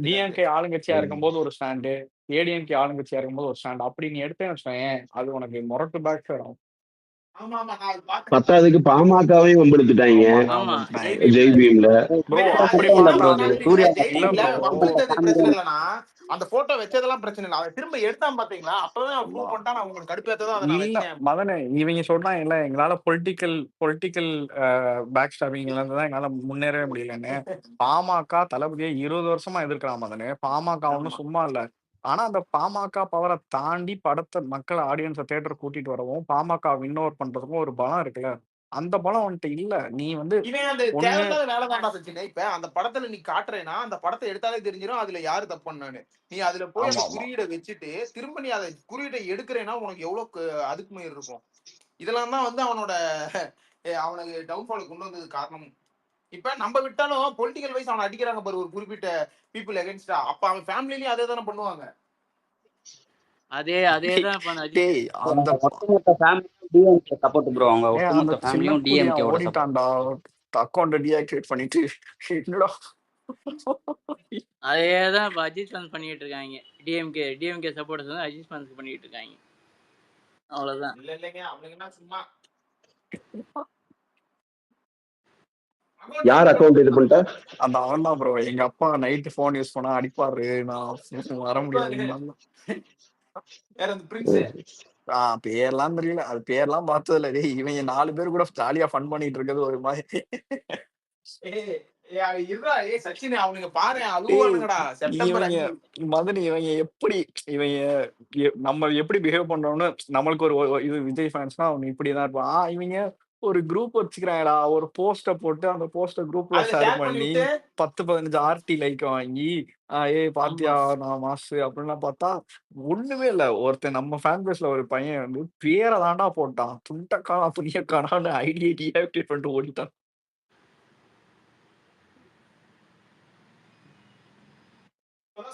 டிஎம்கே ஆளுங்கட்சியா இருக்கும்போது ஒரு ஸ்டாண்டு, ஏடிஎம்கே ஆளுங்கட்சியா இருக்கும்போது ஒரு ஸ்டாண்ட், அப்படி நீ எடுத்தேன்னு வச்சுக்கேன் அது உனக்கு முரட்டு பேக் ஆகும். பத்தாவதுக்கு பாமகவையும் வம்பெடுத்துட்டாங்க ஜெய் பீம்ல. அந்த போட்டோ வச்சதெல்லாம் பிரச்சனை இல்ல. அவன் திரும்ப எடுத்தான் பாத்தீங்களா? அப்பதான் ப்ரூவ் பண்ணிட்டான். உங்களுக்கு கடுப்பேத்ததான் மதனே. இவங்க சொல்றான் இல்ல எங்களால பொலிட்டிக்கல் பேக் ஸ்டாபிங்ல இருந்து தான் எங்களால முன்னேறவே முடியலன்னு. பாமக தளபதியை 20 வருஷமா எதிர்க்கலாம் மதனே. பாமக ஒன்னும் சும்மா இல்ல. ஆனா அந்த பாமக பவரை தாண்டி படத்தை மக்கள் ஆடியன்ஸை தியேட்டர் கூட்டிட்டு வரவும் பாமக வின்னோர் பண்றதுக்கும் ஒரு பலம் இருக்குல்ல. அந்த பலம் வந்துட்டு இல்ல. நீ வந்து இப்ப அந்த படத்துல நீ காட்டுறேன்னா அந்த படத்தை எடுத்தாலே தெரிஞ்சிடும் அதுல யாரு தப்பு பண்ணானு. நீ அதுல போய் அந்த குறியீடை வச்சுட்டு திரும்ப நீ அதை குறியீடை எடுக்கிறேன்னா உனக்கு எவ்வளவு அதுக்கு முயற்சி இருக்கும். இதெல்லாம் தான் வந்து அவனுக்கு டவுன்ஃபால் கொண்டு வந்தது காரணம். இப்ப நம்ம விட்டாலும் பொலிட்டிக்கல் வைஸ் அவனை அடிக்கிறாங்க பாரு ஒரு குறிப்பிட்ட பீப்புள் அகைன்ஸ்டா. அப்ப அவன் ஃபேமிலிலயும் அதே தானே பண்ணுவாங்க. அதேதான் அந்த ஒட்டுமொத்த ஃபேமிலியும் டிஎம்கே சப்போர்ட் ப்ரோ. அவங்க ஒட்டுமொத்த ஃபேமிலியும் டிஎம்கே ஓடிட்டான்டா. அக்கவுண்ட் டீஆக்டிவேட் பண்ணிட்டு என்னடா அதேதான் இப்ப அஜித் ஃபேன்ஸ் பண்ணிட்டு இருக்காங்க. டிஎம்கே சப்போர்ட்டர்ஸ் வந்து அஜித் ஃபேன்ஸ் பண்ணிட்டு இருக்காங்க. அவ்வளவுதான். இல்லைங்க அவனுக்கு என்ன சும்மா யார் அக்கவுண்ட் இது பண்ணிட்டா? அந்த அவன் தான் ப்ரோ. எங்க அப்பா நைட்டு போன் யூஸ் பண்ணா அடிப்பாரு. நான் வர முடியாது. பேர்லாம் தெரியல. அது பேர்லாம் பார்த்தது இல்ல. இவங்க 4 பேர் கூட ஜாலியா ஃபன் பண்ணிட்டு இருக்கிறது ஒரு மாதிரி. மதனி இவங்க எப்படி நம்ம எப்படி பிஹேவ் பண்றோம்னு நம்மளுக்கு ஒரு இது விஜய் ஃபேன்ஸ்னா அவங்க இப்படிதான் இருப்பான். இவங்க ஒரு குரூப் வச்சுக்கிறாங்கடா. ஒரு போஸ்ட போட்டு அந்த போஸ்ட குரூப்ல ஷேர் பண்ணி 10-15 ஆர்டி லைக் வாங்கி பாத்தியா நான் மாசு அப்படின்லாம் பார்த்தா ஒண்ணுமே இல்ல. ஒருத்தன் நம்ம ஃபேன் பேஸ்ல ஒரு பையன் வந்து பேரை தாண்டா போட்டான். துண்டக்கானா துணியக்கானான்னு ஐடியை டீஆக்டிவேட் பண்ணிட்டு ஓடிட்டான்.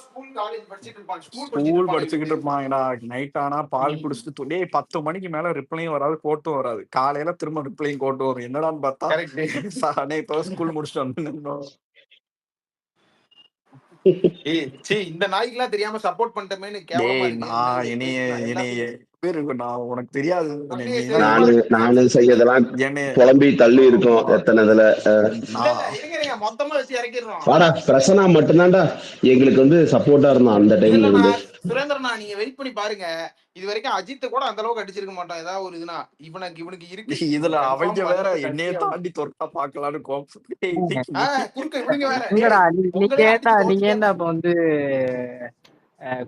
ஸ்கூல் படிச்சுக்கிட்டு இருப்பாங்கடா. நைட் ஆனா பால் குடிச்சிட்டு 10 மணிக்கு மேல ரிப்ளையும் வராது கோட்டும் வராது. காலையில திரும்ப ரிப்ளையும் கோட்டும் வரும். என்னடான்னு பார்த்தா இப்ப ஸ்கூல் முடிச்சுட்டு வந்து இந்த நாய்க்கெல்லாம் தெரியாம சப்போர்ட் பண்ணிட்டேன்னு உனக்கு தெரியாது. நானு செய்யதெல்லாம் புலம்பி தள்ளி இருக்கோம் எத்தனைதுல. மொத்தமா வச்சு இறக்கிடுறோம். வாடா பிரசனா மட்டும்தான்டா எங்களுக்கு வந்து சப்போர்ட்டா இருந்தான் அந்த டைம்ல இருந்து. சுரேந்திரனா நீங்க வெயிட் பண்ணி பாருங்க. இது வரைக்கும் அஜித் கூட அந்த அளவுக்கு அடிச்சிருக்க மாட்டான். ஏதாவது ஒரு இதுனா இவனுக்கு இருக்கு. இதுல அவங்க வேற என்னைய தாண்டி தொட்டா பாக்கலான்னு நீங்க என்ன அப்ப வந்து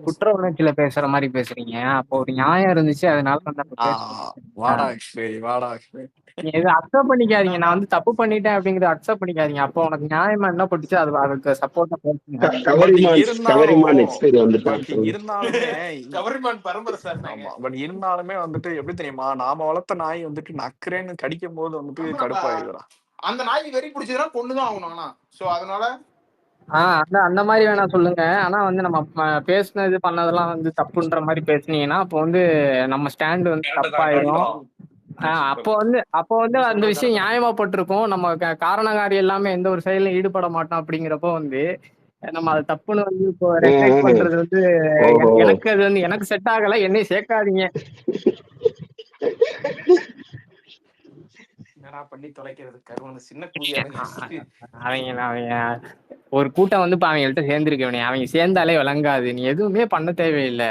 குற்ற உணர்ச்சியில பேசுற மாதிரி பேசுறீங்க. அப்போ ஒரு நியாயம் இருந்துச்சு. அதனால வாடா இது அக்செப்ட் பண்ணிக்காதீங்க. நான் வந்து தப்பு பண்ணிட்டேன் அப்படிங்கறத அக்செப்ட் பண்ணிக்காதீங்க. அப்போ உனக்கு நியாயமா என்ன பட்டுச்சு அதுக்கு சப்போர்ட்டா பேசுங்க. பட் கவரிமான் இருந்தாலும் எக்ஸ்பைரி வந்துட்டான். பட் இருந்தாலுமே கவர்மெண்ட் பரம்பரை சார் நாங்க. ஆமா பட் இருந்தாலுமே வந்துட்டு எப்படி தெரியுமா, நாம வளர்த்த நாய் வந்துட்டு நக்குறேன்னு கடிக்கும் போது வந்துட்டு ஆமாப்பா. கடுப்பாயிடுறா. அந்த நாய் வெறி பிடிச்சதுன்னா கொண்டுதான் ஆகணும். ஆனா சோ அதனால அந்த மாதிரி வேணா சொல்லுங்க. ஆனா வந்து நம்ம பேசுனது பண்ணதெல்லாம் வந்து தப்புன்ற மாதிரி பேசுனீங்கன்னா அப்போ வந்து நம்ம ஸ்டாண்ட் வந்து தப்பாயிரும். அப்போ வந்து அந்த விஷயம் நியாயமாப்பட்டிருக்கும். நம்ம காரணகாரி எல்லாமே எந்த ஒரு செயலும் ஈடுபட மாட்டோம். அப்படிங்கிறப்போ வந்து நம்ம அதை தப்புன்னு வந்து இப்போ ரெக்ரெக்ட் பண்றது வந்து ஓஹோ எனக்கு அது வந்து எனக்கு செட் ஆகல. என்னை சேர்க்காதீங்க. என்னடா பண்ணி தொலைக்கிறது கருவன சின்ன கூலியானுங்க. அவங்க ஒரு கூட்டம் வந்து இப்ப அவங்கள்ட்ட சேர்ந்திருக்கவனே, அவங்க சேர்ந்தாலே விளங்காது. நீ எதுவுமே பண்ண தேவையில்லை.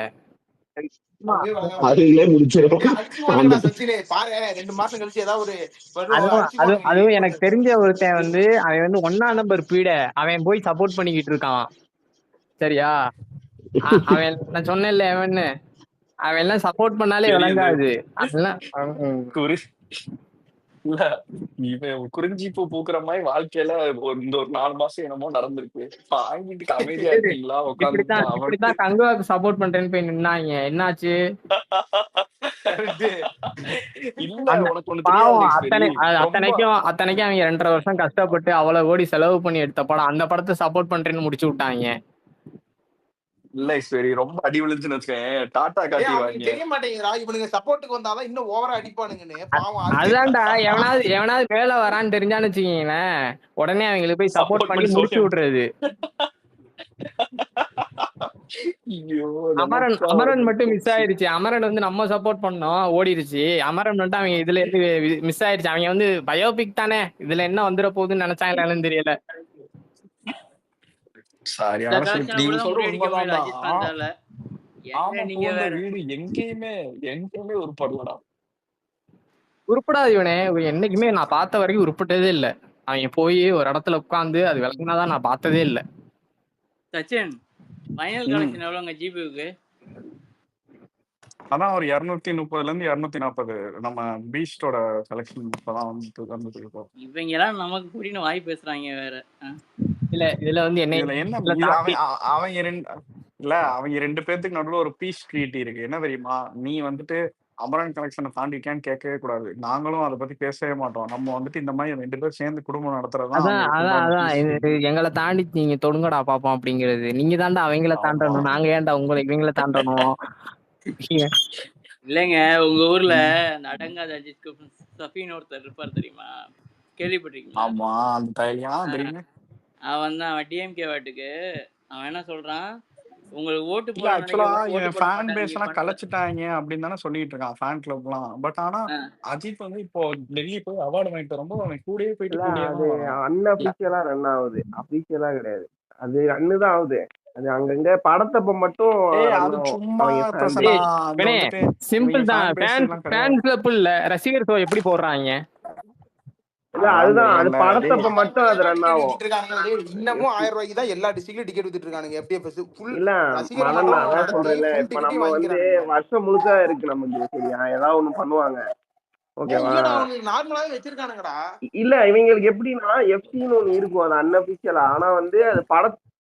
அதுலயே முடிச்சிடும். அந்த சச்சினே பாரு 2 மாசம் கழிச்சு ஏதாவது ஒரு அடிச்சு அதுவும் எனக்கு தெரிஞ்ச ஒருத்தன் வந்து அவன் வந்து 1ஆம் நம்பர் பீட அவன் போய் சப்போர்ட் பண்ணிக்கிட்டு இருக்கான். சரியா? அவன் நான் சொன்னேன்ல அவன்னு அவன் எல்லாம் சப்போர்ட் பண்ணாலே விளங்காது. அதெல்லாம் இல்ல இவன் குறிஞ்சி பூ பூக்குற மாதிரி வாழ்க்கையில இந்த ஒரு 4 மாசம் என்னமோ நடந்திருக்கு. வாங்கிட்டு அமைதியா இருக்கீங்களா? இப்படித்தான் கங்குவாக்கு சப்போர்ட் பண்றேன்னு போய் நின்னாங்க. என்னாச்சு? இல்ல உனக்கு ஒண்ணு பாவம் தெரியாது. அத்தனைக்கும் அவங்க 2.5 வருஷம் கஷ்டப்பட்டு அவ்வளவு கோடி செலவு பண்ணி எடுத்த படம். அந்த படத்தை சப்போர்ட் பண்றேன்னு முடிச்சு விட்டாங்க. இல்ல சரி ரொம்ப அடி விழுந்துன்னு வச்சுக்கேன். டாடா காட்டிடுவாங்க. தெரிய மாட்டேங்குதுடா. இவனுங்க சப்போர்ட்டுக்கு வந்தாதான் இன்னும் ஓவரா அடிப்பானுங்கன்னு. அதுதான்டா எவனாவது மேல வரான்னு தெரிஞ்சான்னு வச்சுக்கீங்களேன், உடனே அவங்களுக்கு போய் சப்போர்ட் பண்ணி முடிச்சு விடுறது. அமரன் மட்டும் மிஸ் ஆயிருச்சு. அமரன் வந்து நம்ம சப்போர்ட் பண்ணோம், ஓடிடுச்சு. அமரன் மட்டும் அவங்க இதுல இருந்து மிஸ் ஆயிருச்சு. அவங்க வந்து பயோபிக் தானே, இதுல என்ன வந்துட போகுதுன்னு நினைச்சாங்களான்னு தெரியல. நீங்க சொல்ற உண்மைதான்டா. வீடு எங்கேயுமே உருப்படலடா. உருப்படாது இவனே. என்னைக்குமே நான் பார்த்த வரைக்கும் உருப்பட்டதே இல்ல. அவங்க போய் ஒரு இடத்துல உட்காந்து அது விளக்குனாதான் நான் பார்த்ததே இல்ல. சச்சின் ஃபைனல் கலெக்ஷன் எவ்வளவுங்க ஜிபிக்கு? அதான் ஒரு 230ல இருந்து 240 நம்ம பீஸ்டோட கலெக்ஷன் இப்பதான் வந்து இருக்கோம். இவங்க எல்லாம் நமக்கு புரியும் வாய் பேசுறாங்க வேற. இல்ல இதுல வந்து என்ன அவங்க 2 பேத்துக்கு நடுவுல ஒரு பீஸ் ட்ரீட் இருக்கு. என்ன தெரியுமா, நீ வந்துட்டு அமரன் கலெக்ஷனை தாண்டிட்டியான்னு கேட்கவே கூடாது. நாங்களும் அதை பத்தி பேசவே மாட்டோம். நம்ம வந்துட்டு இந்த மாதிரி 2 பேரும் சேர்ந்து குடும்பம் நடத்துறதுதான். எங்களை தாண்டி நீங்க தொடுங்கடா பாப்போம் அப்படிங்கிறது. நீங்க தாண்டா அவங்கள தாண்டணும். நாங்க ஏன்டா இவங்களை தாண்டணும்? இல்லைங்க, உங்க ஊர்ல அந்த அடங்காத அஜித் சஃபின் ஒருத்தர் இருப்பார் தெரியுமா? கேள்விப்பட்டிருக்கீங்களா? ஆமா, அந்த தைரியம் தெரியுங்க. அவன் டிஎம்கே வாட்டுக்கு அவன் என்ன சொல்றான், உங்களுக்கு ஓட்டு ஃபேன் பேஸ் எல்லாம் கலைச்சிட்டாங்க அப்படின்னு தானே சொல்லிட்டு இருக்கான், ஃபேன் கிளப் எல்லாம். பட் ஆனா அஜித் வந்து இப்போ டெல்லி போய் அவார்டு வாங்கிட்டு ரொம்ப அவன் கூடயே போயிட்டு அது அன்அபிஷியலா ரன் ஆகுது, அபிஷியலா கிடையாது. அது ரன்னு தான் ஆகுது. அது அங்கங்க படத்தப்ப மட்டும் சிம்பிள் தான். ஃபேன் கிளப் இல்ல, ரசிகர் ஷோ எப்படி போடுறாங்க? இல்ல அதுதான், அது படத்தப்ப மட்டும் அது ரன் ஆகும். இன்னமும் 1000 ரூபாய்க்கு தான் எல்லா டிஸ்ட்ரிக்ட்லயும் டிக்கெட் வித்துட்டு இருக்கானுங்க. FTFS full. இல்ல மதன் நான் சொல்றேன்ல, இப்ப நம்ம வந்து வருஷம் முழுக்க இருக்கு நமக்கு. சரியா, ஏதாவது ஒண்ணு பண்ணுவாங்க. ஓகேவா? நார்மலாவே வச்சிருக்கானுங்கடா. இல்ல இவங்களுக்கு எப்படின்னா எஃப்டின்னு ஒண்ணு இருக்கும், அது அன்அபிஷியலா. ஆனா வந்து அது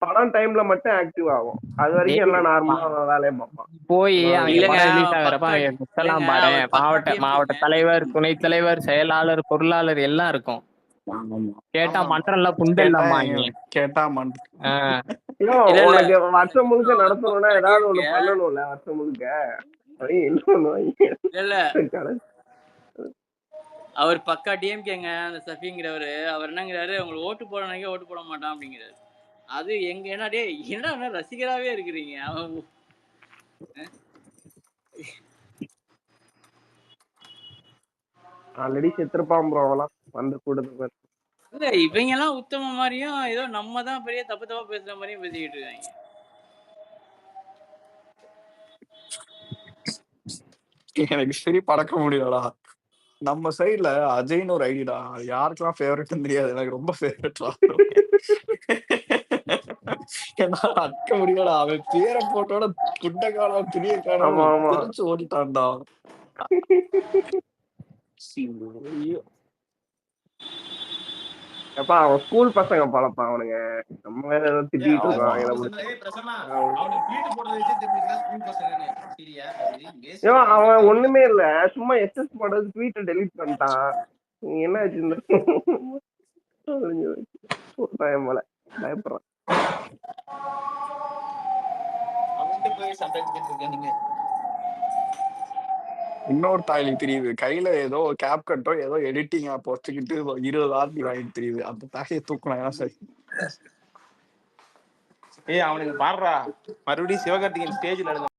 படம் டைம்ல மட்டும் ஆக்டிவ் ஆகும். அது வரைக்கும் எல்லாம் நார்மலா வேலையை பார்ப்பான். போய் மாவட்ட தலைவர், துணைத் தலைவர், செயலாளர், பொருளாளர் எல்லாம் இருக்கும். கேட்டா மன்றம்ல புண்டல்லாமாங்க. கேட்டா உனக்கு வருஷம் முழுக்க நடத்தணும்னா ஏதாவது ஒண்ணு பண்ணணும்ல. வருஷம் முழுக்க அவர் பக்கா டிஎம்கேங்க அந்த சஃபிங்கிறவரு. அவர் என்னங்கிறாரு, உங்களுக்கு ஓட்டு போடணும் ஓட்டு போட மாட்டான் அப்படிங்கிறாரு. அது எங்க என்ன ரசிகராகவே இருக்கிறீங்க. அவன் ஆல்ரெடி செத்துருப்பான் ப்ரோ. அவெல்லாம் வந்து கூடுது. இல்ல இவங்க எல்லாம் உத்தம மாதிரியும் ஏதோ நம்ம தான் பெரிய தப்பா பேசுற மாதிரியும் பேசிக்கிட்டு இருக்காங்க. எனக்கு சரி பறக்க முடியலடா. நம்ம சைட்ல அஜய்னு ஒரு ஐடிடா, யாருக்கெல்லாம் ஃபேவரட்னு தெரியாது, எனக்கு ரொம்ப ஃபேவரட்ரா. அக்க முடியலடா. அவன் பேரை போட்டோட குண்ட காலம் துணிய காலம் ஓடிட்டான்டா. எப்பா அவன் ஸ்கூல் பசங்க பழப்பா அவனுங்க. நம்ம வேற ஏதோ திட்டிட்டு இருக்கோம் அவங்கள பிடிச்சி. ஏன் அவன் ஒண்ணுமே இல்ல, சும்மா எஸ்எஸ் போடுறது ட்வீட்டை டெலீட் பண்ணிட்டான். நீ என்ன வச்சிருந்த போல பயப்படுறான். இன்னொரு தாய்லிக்கு தெரியுது கையில ஏதோ கேப் கட்டோ ஏதோ எடிட்டிங் ஆப் வச்சுக்கிட்டு 20 ஆர்பி வாங்கிட்டு தெரியுது. அந்த தாயை தூக்கணும் சரி. அவனுக்கு பாடுறா மறுபடியும் சிவகார்த்திகேயன் ஸ்டேஜ்ல